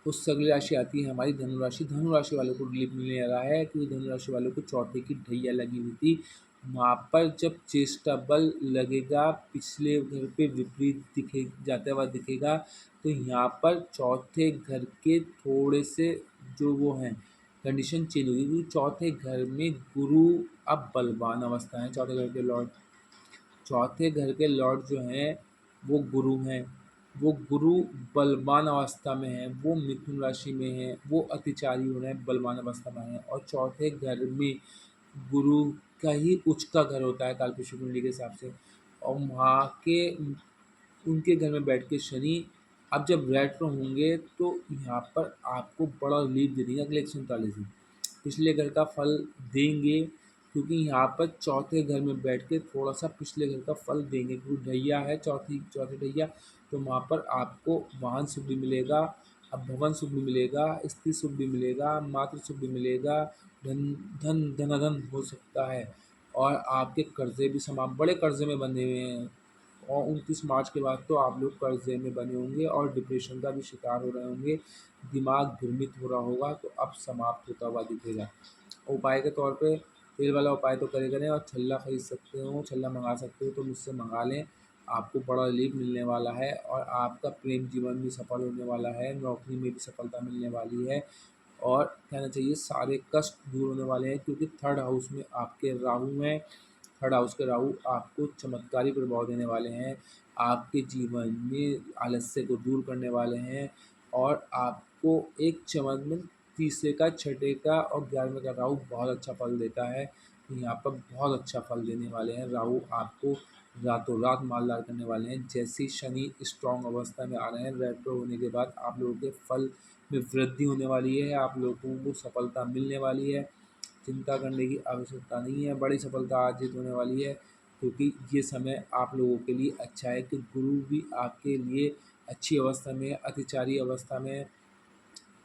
उससे अगली राशि आती है हमारी धनुराशि। धनुराशि वालों को रिलीफ मिलने लगा है, क्योंकि धनुराशि वालों को चौथे की ढैया लगी हुई थी। वहाँ पर जब चेष्टा बल लगेगा, पिछले घर पे विपरीत दिखे जाता हुआ दिखेगा, तो यहाँ पर चौथे घर के थोड़े से जो वो हैं कंडीशन चेंज होगी, क्योंकि चौथे घर में गुरु अब बलवान अवस्था है। चौथे घर के लॉर्ड जो हैं वो गुरु हैं। वो गुरु बलवान अवस्था में हैं, वो मिथुन राशि में हैं, वो अतिचारी हो रहे हैं, बलवान अवस्था में हैं। और चौथे घर में गुरु का ही उच्च का घर होता है कालपुरुष कुंडली के हिसाब से। और वहाँ के उनके घर में बैठ के शनि अब जब रेट्रो होंगे, तो यहाँ पर आपको बड़ा रिलीफ दे देंगे अगले 139 दिन। पिछले घर का फल देंगे, क्योंकि यहाँ पर चौथे घर में बैठ के थोड़ा सा पिछले घर का फल देंगे, क्योंकि ढैया है, चौथी ढैया। तो वहाँ पर आपको वाहन सुख भी मिलेगा, अब भवन सुख भी मिलेगा, स्त्री सुख भी मिलेगा, मातृ सुख भी मिलेगा, धन धनाधन हो सकता है। और आपके कर्जे भी समाप्त, बड़े कर्जे में बंधे हुए हैं, और 29 मार्च के बाद तो आप लोग कर्जे में बने होंगे और डिप्रेशन का भी शिकार हो रहे होंगे, दिमाग भ्रमित हो रहा होगा, तो अब समाप्त होता हुआ दिखेगा। उपाय के तौर पे तेल वाला उपाय तो करें, और छल्ला खरीद सकते हो, छल्ला मंगा सकते हो तो मुझसे मंगा लें। आपको बड़ा रिलीफ मिलने वाला है, और आपका प्रेम जीवन भी सफल होने वाला है, नौकरी में भी सफलता मिलने वाली है, और कहना चाहिए सारे कष्ट दूर होने वाले हैं, क्योंकि थर्ड हाउस में आपके राहु हैं। थर्ड हाउस के राहु आपको चमत्कारी प्रभाव देने वाले हैं, आपके जीवन में आलस्य को दूर करने वाले हैं, और आपको एक चमक में तीसरे का, छठे का और 11वें का राहु बहुत अच्छा फल देता है। तो यहाँ पर बहुत अच्छा फल देने वाले हैं राहु, आपको रातों रात मालदार करने वाले हैं। जैसे ही शनि स्ट्रॉन्ग अवस्था में आ रहे हैं, रेट्रो होने के बाद आप लोगों के फल में वृद्धि होने वाली है, आप लोगों को सफलता मिलने वाली है। चिंता करने की आवश्यकता नहीं है, बड़ी सफलता अर्जित होने वाली है, क्योंकि ये समय आप लोगों के लिए अच्छा है कि गुरु भी आपके लिए अच्छी अवस्था में है, अतिचारी अवस्था में है।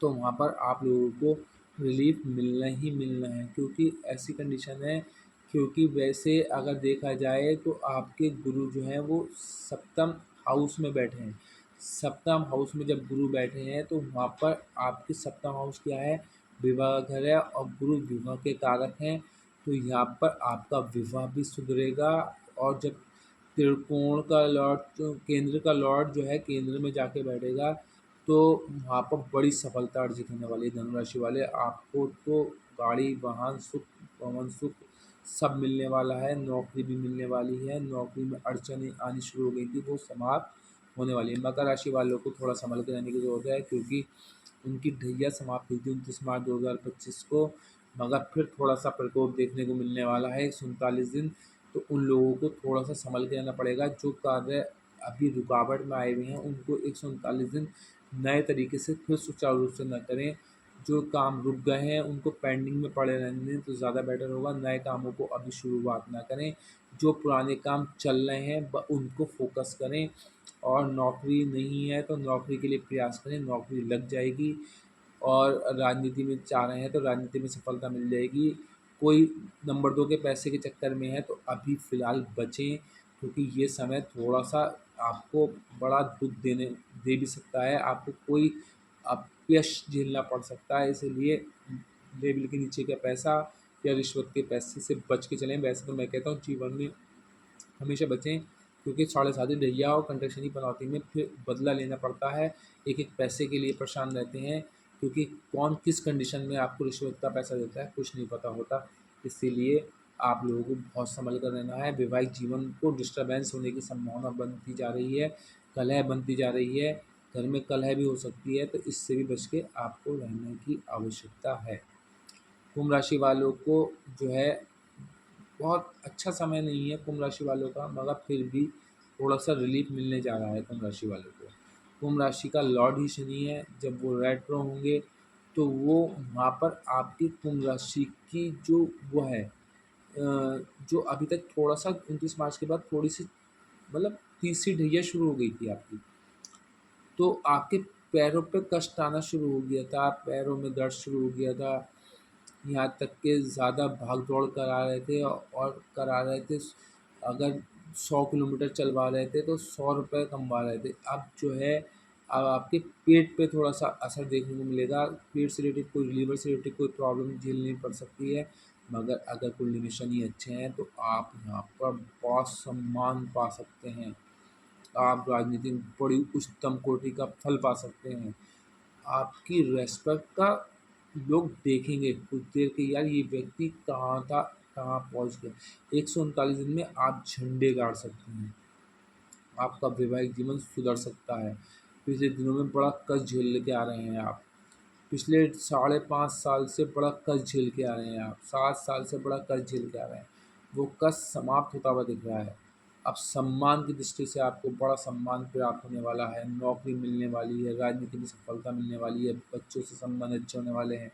तो वहाँ पर आप लोगों को रिलीफ मिलना ही मिलना है, क्योंकि ऐसी कंडीशन है। क्योंकि वैसे अगर देखा जाए तो आपके गुरु जो हैं वो सप्तम हाउस में बैठे हैं। सप्तम हाउस में जब गुरु बैठे हैं, तो वहाँ पर आपके सप्तम हाउस क्या है, विवाह घर है, और गुरु विवाह के कारक हैं। तो यहाँ पर आपका विवाह भी सुधरेगा। और जब त्रिकोण का लॉर्ड, जो केंद्र का लॉर्ड जो है केंद्र में जाके बैठेगा, तो वहाँ पर बड़ी सफलता अर्जित होने वाली है। धनुराशि वाले आपको तो गाड़ी, वाहन सुख, पवन सुख सब मिलने वाला है, नौकरी भी मिलने वाली है। नौकरी में अड़चनें आनी शुरू हो गई थी, वो समाप्त होने वाली है। मकर राशि वालों को थोड़ा संभल के रहने की ज़रूरत है, क्योंकि उनकी ढैया समाप्त हुई थी 29 मार्च 2025 को, मगर फिर थोड़ा सा प्रकोप देखने को मिलने वाला है 39 दिन। तो उन लोगों को थोड़ा-सा सँभल के रहना पड़ेगा। जो कार्य अभी रुकावट में आए हुए हैं, उनको 139 दिन नए तरीके से फिर सुचारू रूप से ना करें। जो काम रुक गए हैं, उनको पेंडिंग में पड़े रहने दें तो ज़्यादा बेटर होगा। नए कामों को अभी शुरुआत ना करें। जो पुराने काम चल रहे हैं उनको फ़ोकस करें, और नौकरी नहीं है तो नौकरी के लिए प्रयास करें, नौकरी लग जाएगी। और राजनीति में जा रहे हैं तो राजनीति में सफलता मिल जाएगी। कोई नंबर 2 के पैसे के चक्कर में है तो अभी फ़िलहाल बचें, क्योंकि ये समय थोड़ा-सा आपको बड़ा दुःख दे भी सकता है। आपको कोई अपयश झेलना पड़ सकता है, इसीलिए लेवल के नीचे का पैसा या रिश्वत के पैसे से बच के चलें। वैसे तो मैं कहता हूँ जीवन में हमेशा बचें, क्योंकि साढ़े साती ढैया और कंट्रेक्शनी पनौती में फिर बदला लेना पड़ता है। एक-एक पैसे के लिए परेशान रहते हैं, क्योंकि कौन किस कंडीशन में आपको रिश्वत का पैसा देता है, कुछ नहीं पता होता। इसीलिए आप लोगों को बहुत सँभल कर रहना है। वैवाहिक जीवन को डिस्टर्बेंस होने की संभावना बनती जा रही है, कलह बनती जा रही है, घर में कलह भी हो सकती है, तो इससे भी बच के आपको रहने की आवश्यकता है। कुंभ राशि वालों को जो है बहुत अच्छा समय नहीं है कुंभ राशि वालों का, मगर फिर भी थोड़ा-सा रिलीफ़ मिलने जा रहा है कुंभ राशि वालों को। कुंभ राशि का लॉर्ड ही शनि है, जब वो रेट्रो होंगे तो वो वहाँ पर आपकी कुंभ राशि की जो वो है जो अभी तक थोड़ा-सा 29 मार्च के बाद थोड़ी-सी मतलब तीसरी ढैया शुरू हो गई थी आपकी। तो आपके पैरों पे कष्ट आना शुरू हो गया था, पैरों में दर्द शुरू हो गया था। यहाँ तक कि ज़्यादा भाग-दौड़ करा रहे थे और करा रहे थे। अगर 100 किलोमीटर चलवा रहे थे तो ₹100 कमवा रहे थे। अब जो है अब आपके पेट पे थोड़ा-सा असर देखने को मिलेगा। पेट से रिलेटेड कोई लीवर से रिलेटेड कोई प्रॉब्लम झेलनी पड़ सकती है। मगर अगर कुंडली में शनि अच्छे हैं तो आप यहाँ पर बहुत सम्मान पा सकते हैं। आप राजनीति में बड़ी उच्चतम कोटि का फल पा सकते हैं। आपकी रिस्पेक्ट का लोग देखेंगे कुछ देर के, यार ये व्यक्ति कहाँ था, कहाँ पहुँच गया। 139 दिन में आप झंडे गाड़ सकते हैं। आपका वैवाहिक जीवन सुधर सकता है। पिछले दिनों में बड़ा कष्ट झेल के आ रहे हैं आप। पिछले साढ़े 5 साल से बड़ा कष्ट झेल के आ रहे हैं आप। 7 साल से बड़ा कष्ट झेल के आ रहे हैं। वो कष्ट समाप्त होता हुआ दिख रहा है। अब सम्मान की दृष्टि से आपको बड़ा सम्मान प्राप्त होने वाला है, नौकरी मिलने वाली है, राजनीति में सफलता मिलने वाली है, बच्चों से संबंध अच्छे होने वाले हैं।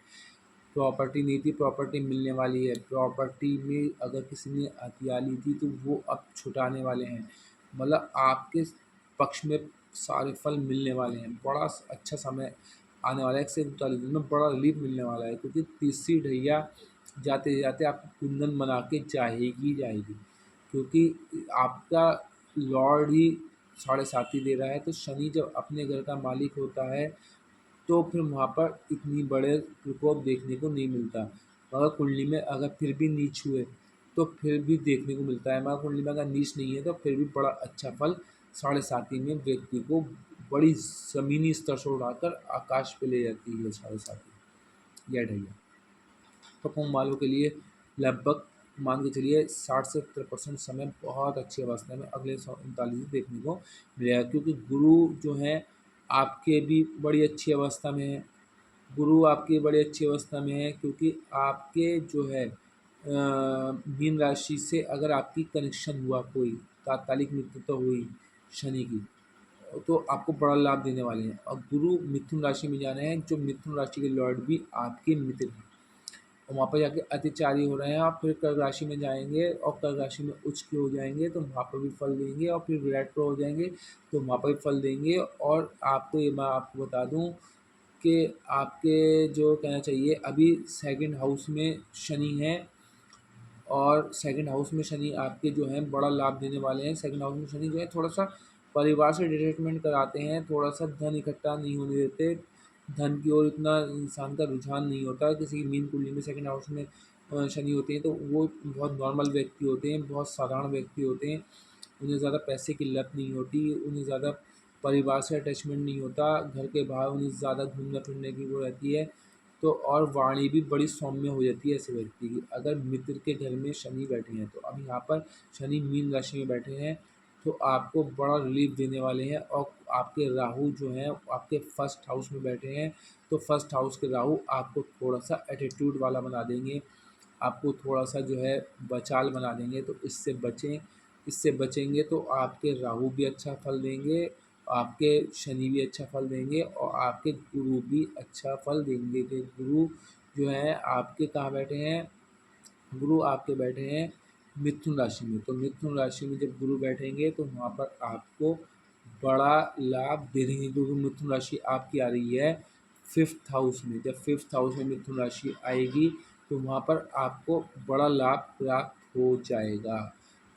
प्रॉपर्टी नहीं थी, प्रॉपर्टी मिलने वाली है। प्रॉपर्टी में अगर किसी ने हथिया ली थी तो वो अब छुटाने वाले हैं। मतलब आपके पक्ष में सारे फल मिलने वाले हैं। बड़ा अच्छा समय आने वाला है। 1 से 39 दिन में बड़ा रिलीफ़ मिलने वाला है, क्योंकि तीसरी ढैया जाते-जाते आपको कुंदन बना के जाएगी ही जाएगी। क्योंकि आपका लॉर्ड ही साढ़े साती दे रहा है, तो शनि जब अपने घर का मालिक होता है तो फिर वहाँ पर इतनी बड़े प्रकोप देखने को नहीं मिलता। मगर कुंडली में अगर फिर भी नीच हुए तो फिर भी देखने को मिलता है। मगर कुंडली में अगर नीच नहीं है तो फिर भी बड़ा अच्छा फल साढ़े साती में व्यक्ति को बड़ी ज़मीनी स्तर से उड़ाकर आकाश पे ले जाती है साढ़े साती या ढैया। तो कुंभ वालों के लिए लगभग मान के चलिए 60 से 70% समय बहुत अच्छी अवस्था में अगले 39 दिन देखने को मिलेगा, क्योंकि गुरु जो हैं आपके भी बड़ी अच्छी अवस्था में हैं। गुरु आपकी बड़ी अच्छी अवस्था में है, क्योंकि आपके जो है मीन राशि से अगर आपकी कनेक्शन हुआ कोई तात्कालिक मित्रता हुई शनि की, तो आपको बड़ा लाभ देने वाले हैं। और गुरु मिथुन राशि में जा रहे हैं, जो मिथुन राशि के लॉर्ड भी आपके मित्र हैं। और वहाँ पर जाके अतिचारी हो रहे हैं, आप फिर कर्क राशि में जाएँगे और कर्क राशि में उच्च के हो जाएँगे तो वहाँ पर भी फल देंगे, और फिर रेट्रो हो जाएँगे तो वहाँ पर भी फल देंगे। और आपको ये मैं आपको बता दूँ कि आपके जो कहना चाहिए अभी सेकंड हाउस में शनि है, और सेकंड हाउस में शनि आपके जो हैं बड़ा लाभ देने वाले हैं। सेकंड हाउस में शनि जो है थोड़ा-सा परिवार से डिटैचमेंट कराते हैं, थोड़ा-सा धन इकट्ठा नहीं होने देते, धन की ओर इतना इंसान का रुझान नहीं होता। किसी की मीन कुंडली में सेकंड हाउस में शनि होते हैं तो वो बहुत नॉर्मल व्यक्ति होते हैं, बहुत साधारण व्यक्ति होते हैं। उन्हें ज़्यादा पैसे की लत नहीं होती, उन्हें ज़्यादा परिवार से अटैचमेंट नहीं होता, घर के बाहर उन्हें ज़्यादा घूमने-फिरने की वो रहती है। तो और वाणी भी बड़ी सौम्य हो जाती है ऐसे व्यक्ति की, अगर मित्र के घर में शनि बैठे हैं तो। अब यहाँ पर शनि मीन राशि में बैठे हैं तो आपको बड़ा रिलीफ देने वाले हैं। और आपके राहु जो हैं आपके फर्स्ट हाउस में बैठे हैं, तो फर्स्ट हाउस के राहु आपको थोड़ा-सा एटीट्यूड वाला बना देंगे। आपको थोड़ा-सा जो है बचाल बना देंगे, तो इससे बचें। इससे बचेंगे तो आपके राहु भी अच्छा फल देंगे, आपके शनि भी अच्छा फल देंगे और आपके गुरु भी अच्छा फल देंगे। कि गुरु जो है आपके कहाँ बैठे हैं? गुरु आपके बैठे हैं मिथुन राशि में। तो मिथुन राशि में जब गुरु बैठेंगे तो वहाँ पर आपको बड़ा लाभ दे देंगे, क्योंकि मिथुन राशि आपकी आ रही है 5th हाउस में। जब 5th हाउस में मिथुन राशि आएगी तो वहाँ पर आपको बड़ा लाभ प्राप्त हो जाएगा,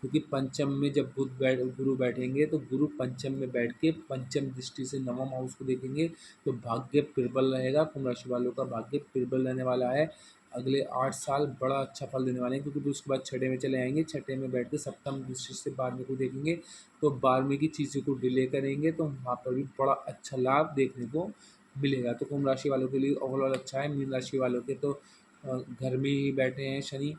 क्योंकि पंचम में जब गुरु बैठेंगे तो गुरु पंचम में बैठ के पंचम दृष्टि से नवम हाउस को देखेंगे, तो भाग्य प्रबल रहेगा। कुंभ राशि वालों का भाग्य प्रबल रहने वाला है। अगले 8 साल बड़ा अच्छा फल देने वाले हैं, क्योंकि फिर उसके बाद छठे में चले आएंगे। छठे में बैठ के सप्तम दृष्टि से 12वें को देखेंगे, तो 12वें की चीज़ों को डिले करेंगे, तो वहाँ पर भी बड़ा अच्छा लाभ देखने को मिलेगा। तो कुंभ राशि वालों के लिए ओवरऑल अच्छा है। मीन राशि वालों के तो घर में ही बैठे हैं शनि,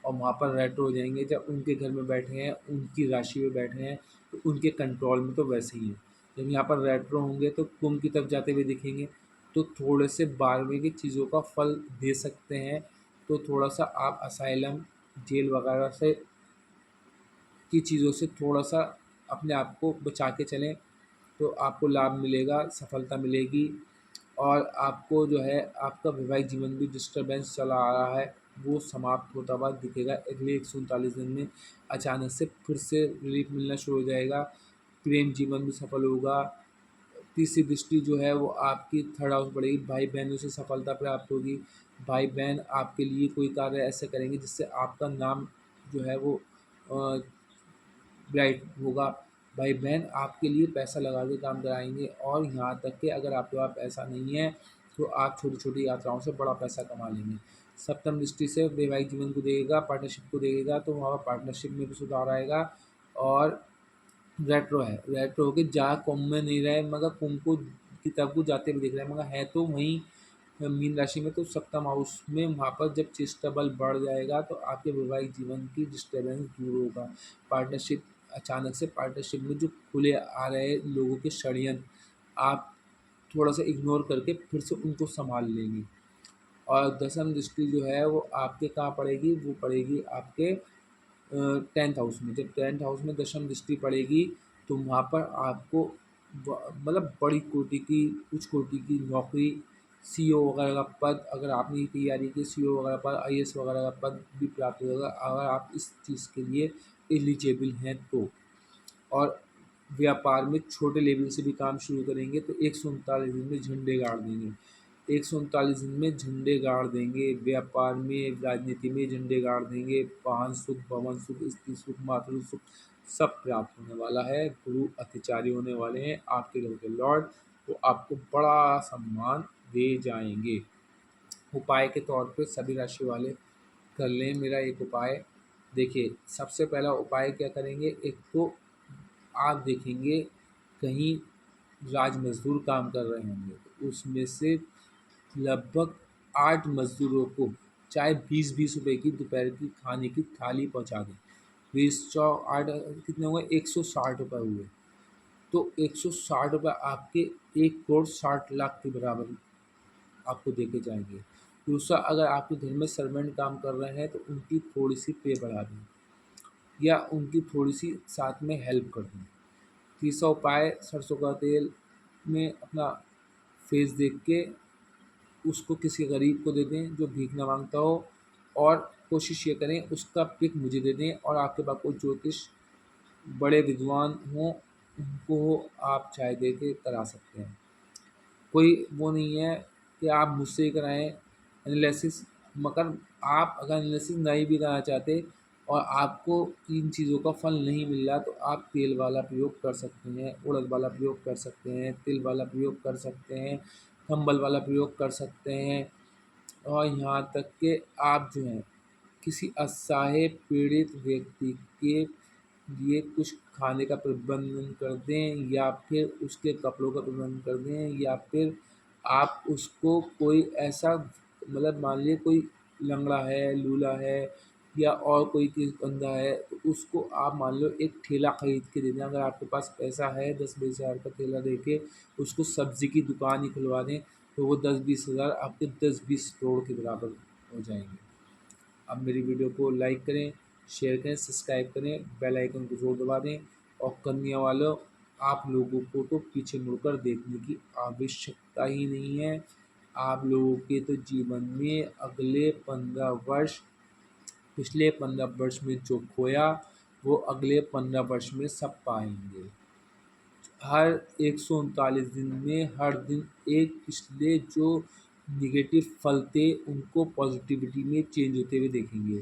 और वहाँ पर रेट्रो हो जाएंगे। जब उनके घर में बैठे हैं, उनकी राशि में बैठे हैं, तो उनके कंट्रोल में तो वैसे ही है। जब यहाँ पर रेट्रो होंगे तो कुंभ की तरफ जाते हुए दिखेंगे, तो थोड़े से 12वें की चीज़ों का फल दे सकते हैं। तो थोड़ा सा आप असाइलम, जेल वगैरह से की चीज़ों से थोड़ा सा अपने आप को बचा के चलें, तो आपको लाभ मिलेगा, सफलता मिलेगी। और आपको जो है आपका वैवाहिक जीवन भी डिस्टर्बेंस चला आ रहा है, वो समाप्त होता हुआ दिखेगा। अगले 139 दिन में अचानक से फिर से रिलीफ मिलना शुरू हो जाएगा। प्रेम जीवन भी सफल होगा। तीसरी दृष्टि जो है वो आपकी 3rd हाउस बढ़ेगी। भाई बहनों से सफलता प्राप्त होगी। भाई बहन आपके लिए कोई कार्य ऐसे करेंगे जिससे आपका नाम जो है वो ब्राइट होगा। भाई बहन आपके लिए पैसा लगा के काम कराएंगे, और यहाँ तक कि अगर आपके पास पैसा नहीं है तो आप छोटी छोटी यात्राओं से बड़ा पैसा कमा लेंगे। सप्तम दृष्टि से वैवाहिक जीवन को देखेगा, पार्टनरशिप को देखेगा, तो वहाँ पर पार्टनरशिप में भी सुधार आएगा। और रेट्रो है, रेट्रो होके जा कुंभ में नहीं रहे, मगर कुंभ को की तरफ को जाते हुए दिख रहे हैं, मगर है तो वहीं मीन राशि में। तो सप्तम हाउस में वहाँ पर जब चेष्टा बल बढ़ जाएगा तो आपके वैवाहिक जीवन की डिस्टर्बेंस दूर होगा। पार्टनरशिप, अचानक से पार्टनरशिप में जो खुले आ रहे लोगों के षड्यंत्र, आप थोड़ा सा इग्नोर करके फिर से उनको संभाल लेंगे। और दसम दृष्टि जो है वो आपके कहाँ पड़ेगी? वो पड़ेगी आपके 10th हाउस में। जब 10th हाउस में दशम दृष्टि पड़ेगी तो वहाँ पर आपको मतलब बड़ी कोटि की, उच्च कोटि की नौकरी, सीईओ वगैरह का पद, अगर आपने तैयारी की सीईओ वगैरह पद, आईएएस वगैरह का पद भी प्राप्त होगा, अगर आप इस चीज़ के लिए एलिजिबल हैं तो। और व्यापार में छोटे लेवल से भी काम शुरू करेंगे तो 139 दिन में झंडे गाड़ देंगे। 139 दिन में झंडे गाड़ देंगे। व्यापार में, राजनीति में झंडे गाड़ देंगे। वाहन सुख, भवन सुख, स्त्री सुख, मातृ सुख सब प्राप्त होने वाला है। गुरु अतिचारी होने वाले हैं आपके घर के लॉर्ड, तो आपको बड़ा सम्मान दे जाएंगे। उपाय के तौर पे सभी राशि वाले कर लें मेरा एक उपाय। देखिए, सबसे पहला उपाय क्या करेंगे? एक तो आप देखेंगे कहीं राज मज़दूर काम कर रहे होंगे, तो उसमें से लगभग 8 मज़दूरों को चाहे 20-20 रुपए की दोपहर की खाने की थाली पहुंचा दें। 20 चौ 8 कितने हुए? 160 रुपये हुए। तो 160 रुपये आपके 1,60,00,000 के बराबर आपको दे के जाएंगे। दूसरा, अगर आपके घर में सर्वेंट काम कर रहे हैं तो उनकी थोड़ी सी पे बढ़ा दें, या उनकी थोड़ी सी साथ में हेल्प कर दें। तीसरा उपाय, सरसों का तेल में अपना फेस देख के उसको किसी गरीब को दे दें जो भीख न मांगता हो, और कोशिश ये करें उसका पिक मुझे दे दें। और आपके पास कोई ज्योतिष बड़े विद्वान हों, उनको आप चाय दे के करा सकते हैं। कोई वो नहीं है कि आप मुझसे ही कराएं एनालिसिस, मगर आप अगर एनालिसिस नहीं भी कराना चाहते और आपको इन चीज़ों का फल नहीं मिल रहा, तो आप तेल वाला प्रयोग कर सकते हैं, उड़द वाला प्रयोग कर सकते हैं, तिल वाला प्रयोग कर सकते हैं, कंबल वाला प्रयोग कर सकते हैं। और यहाँ तक कि आप जो हैं किसी असहाय पीड़ित व्यक्ति के लिए कुछ खाने का प्रबंधन कर दें, या फिर उसके कपड़ों का प्रबंधन कर दें, या फिर आप उसको कोई ऐसा, मतलब मान लीजिए कोई लंगड़ा है, लूला है, या और कोई चीज़ अंधा है, तो उसको आप मान लो एक ठेला खरीद के दे दें। अगर आपके पास पैसा है, 10-20 हज़ार का ठेला दे के उसको सब्ज़ी की दुकान ही खुलवा दें, तो वो 10-20 हज़ार आपके 10-20 करोड़ के बराबर हो जाएंगे। अब मेरी वीडियो को लाइक करें, शेयर करें, सब्सक्राइब करें, बेल आइकन को ज़रूर दबा दें। और कन्या वालों, आप लोगों को तो पीछे मुड़कर देखने की आवश्यकता ही नहीं है। आप लोगों के तो जीवन में अगले 15 वर्ष, पिछले 15 वर्ष में जो खोया वो अगले 15 वर्ष में सब पाएंगे। हर 139 दिन में हर दिन एक पिछले जो निगेटिव फल थे उनको पॉजिटिविटी में चेंज होते हुए देखेंगे।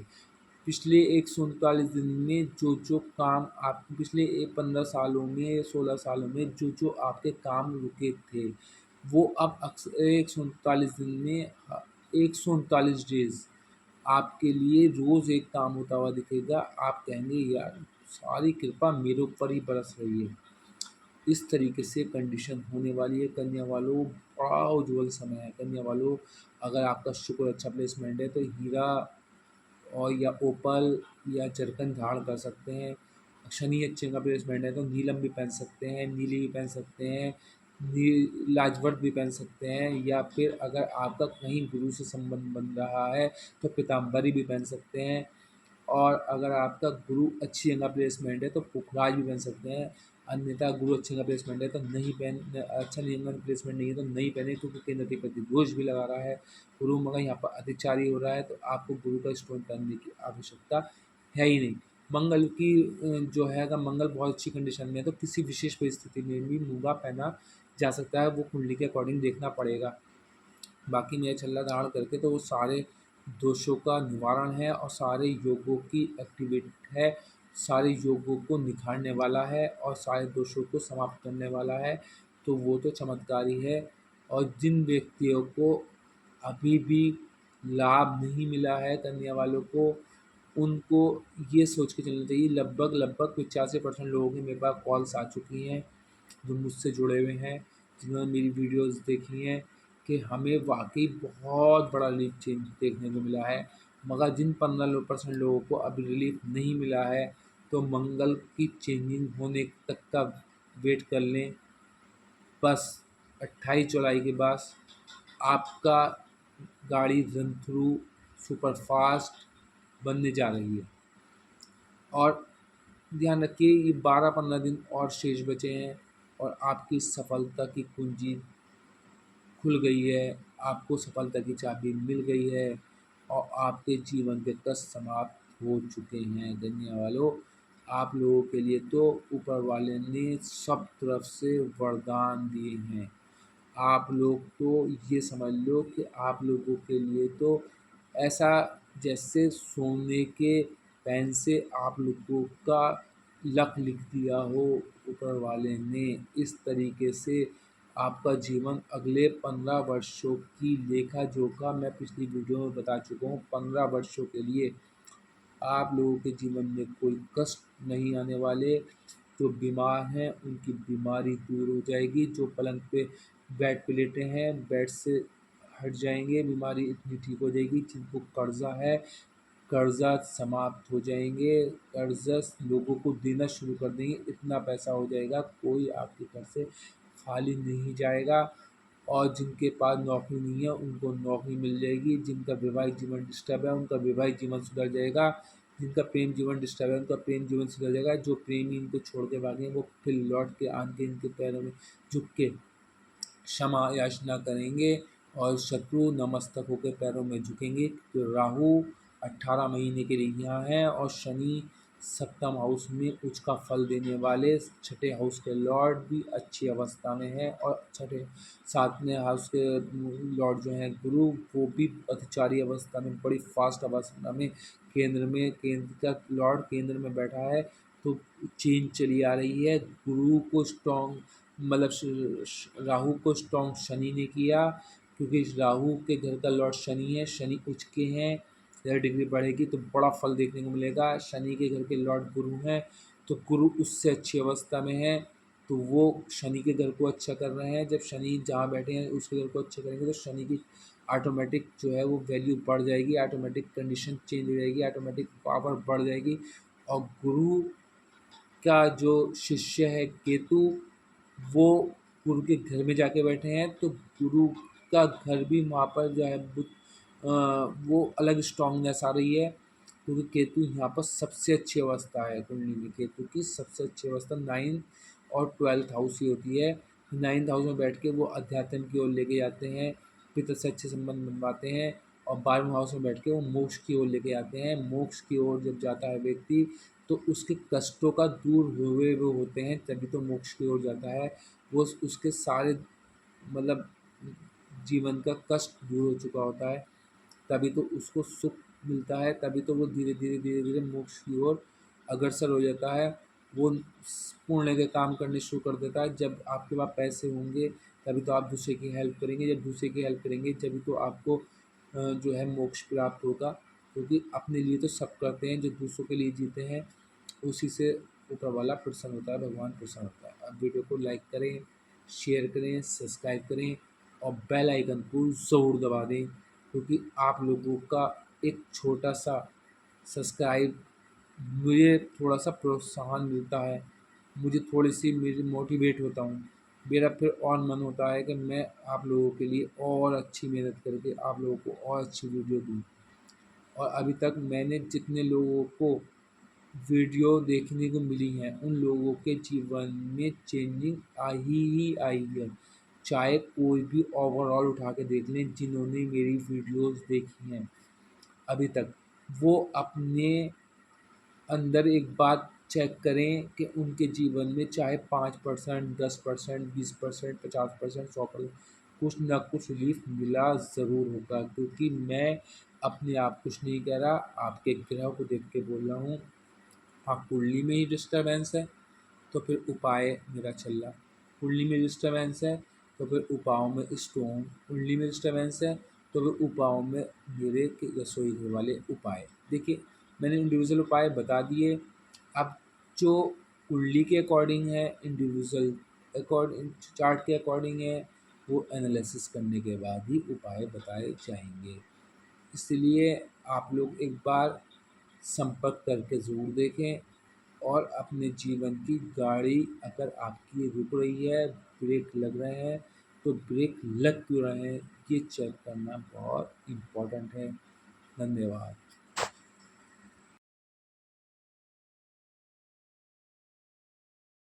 पिछले 139 दिन में जो जो काम आप पिछले 15 सालों में 16 सालों में जो जो आपके काम रुके थे वो अब अक्सर 139 दिन में 139 डेज आपके लिए रोज़ एक काम होता हुआ दिखेगा। आप कहेंगे यार सारी कृपा मेरे ऊपर ही बरस रही है। इस तरीके से कंडीशन होने वाली है कन्या वालों। बड़ा उज्ज्वल समय है कन्या वालों। अगर आपका शुक्र अच्छा प्लेसमेंट है तो हीरा और या ओपल या जरकन धारण कर सकते हैं। शनि अच्छे का प्लेसमेंट है तो नीलम भी पहन सकते हैं, नीली भी पहन सकते हैं, लाजवर्त भी पहन सकते हैं। या फिर अगर आपका कहीं गुरु से संबंध बन रहा है तो पीताम्बरी भी पहन सकते हैं। और अगर आपका गुरु अच्छी जगह प्लेसमेंट है तो पुखराज भी पहन सकते हैं। अन्यथा गुरु अच्छी जगह प्लेसमेंट है तो नहीं पहन अच्छा जगह प्लेसमेंट नहीं है तो नहीं पहने, क्योंकि केंद्र अधिपति दोष भी लगा रहा है। गुरु मगर यहाँ पर अतिचारी हो रहा है तो आपको गुरु का स्टोन पहनने की आवश्यकता है ही नहीं। मंगल की जो है, अगर मंगल बहुत अच्छी कंडीशन में है तो किसी विशेष परिस्थिति में भी मूंगा पहना जा सकता है, वो कुंडली के अकॉर्डिंग देखना पड़ेगा। बाकी मेरा छल्ला धारण करके तो वो सारे दोषों का निवारण है और सारे योगों की एक्टिवेट है, सारे योगों को निखारने वाला है और सारे दोषों को समाप्त करने वाला है। तो वो तो चमत्कारी है। और जिन व्यक्तियों को अभी भी लाभ नहीं मिला है कन्या वालों को, उनको ये सोच के चलना चाहिए। लगभग लगभग 85% लोगों की मेरे पास कॉल्स आ चुकी हैं जो मुझसे जुड़े हुए हैं, जिन्होंने मेरी वीडियोस देखी हैं कि हमें वाकई बहुत बड़ा रिलीफ चेंज देखने को मिला है। मगर जिन 15% लोगों को अभी रिलीफ नहीं मिला है तो मंगल की चेंजिंग होने तक का वेट कर लें। बस 28 जुलाई के बाद आपका गाड़ी रन थ्रू सुपरफास्ट बनने जा रही है। और ध्यान रखिए ये 12-15 दिन और शेष बचे हैं और आपकी सफलता की कुंजी खुल गई है। आपको सफलता की चाबी मिल गई है और आपके जीवन के कष्ट समाप्त हो चुके हैं। कन्या वालों, आप लोगों के लिए तो ऊपर वाले ने सब तरफ से वरदान दिए हैं। आप लोग तो ये समझ लो कि आप लोगों के लिए तो ऐसा जैसे सोने के पेन से आप लोगों का लक लिख दिया हो ऊपर वाले ने। इस तरीके से आपका जीवन अगले 15 वर्षों की लेखा जोखा मैं पिछली वीडियो में बता चुका हूँ। 15 वर्षों के लिए आप लोगों के जीवन में कोई कष्ट नहीं आने वाले। जो बीमार हैं उनकी बीमारी दूर हो जाएगी। जो पलंग पे बेड पे लेटे हैं बेड से हट जाएंगे, बीमारी इतनी ठीक हो जाएगी। जिनको कर्जा है कर्जा समाप्त हो जाएंगे, कर्जा लोगों को देना शुरू कर देंगे। इतना पैसा हो जाएगा कोई आपके घर से खाली नहीं जाएगा। और जिनके पास नौकरी नहीं है उनको नौकरी मिल जाएगी। जिनका वैवाहिक जीवन डिस्टर्ब है उनका वैवाहिक जीवन सुधर जाएगा। जिनका प्रेम जीवन डिस्टर्ब है उनका प्रेम जीवन सुधर जाएगा। जो प्रेमी इनको छोड़ के भागे वो फिर लौट के आके इनके पैरों में झुक के क्षमा याचना करेंगे और शत्रु नमस्तक होकर पैरों में झुकेंगे। तो राहु 18 महीने के लिए यहाँ है और शनि सप्तम हाउस में उच्च का फल देने वाले छठे हाउस के लॉर्ड भी अच्छी अवस्था में है। और छठे सातवें हाउस के लॉर्ड जो हैं गुरु, वो भी अतिचारी अवस्था में बड़ी फास्ट अवस्था में केंद्र का लॉर्ड केंद्र में बैठा है। तो चेंज चली आ रही है। गुरु को स्ट्रॉन्ग मतलब राहु को स्ट्रॉन्ग शनि ने किया, क्योंकि राहु के घर का लॉर्ड शनि है। शनि उच्च के हैं, 10 डिग्री बढ़ेगी तो बड़ा फल देखने को मिलेगा। शनि के घर के लॉर्ड गुरु हैं तो गुरु उससे अच्छी अवस्था में है तो वो शनि के घर को अच्छा कर रहे हैं। जब शनि जहाँ बैठे हैं उसके घर को अच्छा करेंगे तो शनि की ऑटोमेटिक जो है वो वैल्यू बढ़ जाएगी, ऑटोमेटिक कंडीशन चेंज हो जाएगी, ऑटोमेटिक पावर बढ़ जाएगी। और गुरु का जो शिष्य है केतु, वो गुरु के घर में जाके बैठे हैं तो गुरु का घर भी वहाँ पर जो है बुध वो अलग स्ट्रांगनेस आ रही है, क्योंकि केतु यहाँ पर सबसे अच्छी अवस्था है। कुंडली में केतु की सबसे अच्छी अवस्था 9 और 12th हाउस ही होती है। 9th हाउस में बैठ के वो अध्यात्म की ओर लेके जाते हैं, पिता से अच्छे संबंध बनवाते हैं, और 12वें हाउस में बैठ के वो मोक्ष की ओर लेके जाते हैं। मोक्ष की ओर जब जाता है व्यक्ति, तो उसके कष्टों का दूर हुए वो होते हैं, तभी तो मोक्ष की ओर जाता है। वो उसके सारे मतलब जीवन का कष्ट दूर हो चुका होता है, तभी तो उसको सुख मिलता है, तभी तो वो धीरे धीरे मोक्ष की ओर अग्रसर हो जाता है। वो पुण्य के काम करने शुरू कर देता है। जब आपके पास पैसे होंगे, तभी तो आप दूसरे की हेल्प करेंगे। जब दूसरे की हेल्प करेंगे, तभी तो आपको जो है मोक्ष प्राप्त होगा। क्योंकि अपने लिए तो सब करते हैं, जो दूसरों के लिए जीते हैं, उसी से ऊपर वाला प्रसन्न होता है, भगवान प्रसन्न होता है। अब वीडियो को लाइक करें, शेयर करें, सब्सक्राइब करें, और बेल आइकन को ज़रूर दबा दें, क्योंकि आप लोगों का एक छोटा सा सब्सक्राइब मुझे थोड़ा सा प्रोत्साहन मिलता है, मुझे थोड़ी सी मेरी मोटिवेट होता हूँ, मेरा फिर और मन होता है कि मैं आप लोगों के लिए और अच्छी मेहनत करके आप लोगों को और अच्छी वीडियो दूँ। और अभी तक मैंने जितने लोगों को वीडियो देखने को मिली हैं, उन लोगों के जीवन में चेंजिंग आई ही आई है। चाहे कोई भी ओवरऑल उठा के देख लें, जिन्होंने मेरी वीडियोस देखी हैं अभी तक, वो अपने अंदर एक बात चेक करें कि उनके जीवन में चाहे 5%, 10%, 20%, 50%, 100% कुछ ना कुछ रिलीफ मिला ज़रूर होगा। क्योंकि मैं अपने आप कुछ नहीं कह रहा, आपके ग्रह को देख के बोल रहा हूँ। हाँ, कुंडली में ही डिस्टर्बेंस है, तो फिर उपाय मेरा चल रहा। कुंडली में डिस्टर्बेंस है, तो फिर उपायों में स्टोन। कुंडली में डिस्टर्बेंस है, तो फिर उपायों में मेरे के रसोई घर वाले उपाय। देखिए, मैंने इंडिविजुअल उपाय बता दिए। अब जो कुंडली के अकॉर्डिंग है, इंडिविजुअल अकॉर्डिंग चार्ट के अकॉर्डिंग है, वो एनालिसिस करने के बाद ही उपाय बताए जाएंगे। इसलिए आप लोग एक बार संपर्क करके ज़रूर देखें, और अपने जीवन की गाड़ी अगर आपकी रुक रही है, ब्रेक लग रहे हैं, तो ब्रेक लग क्यों रहे हैं, ये चेक करना बहुत इम्पोर्टेंट है। धन्यवाद।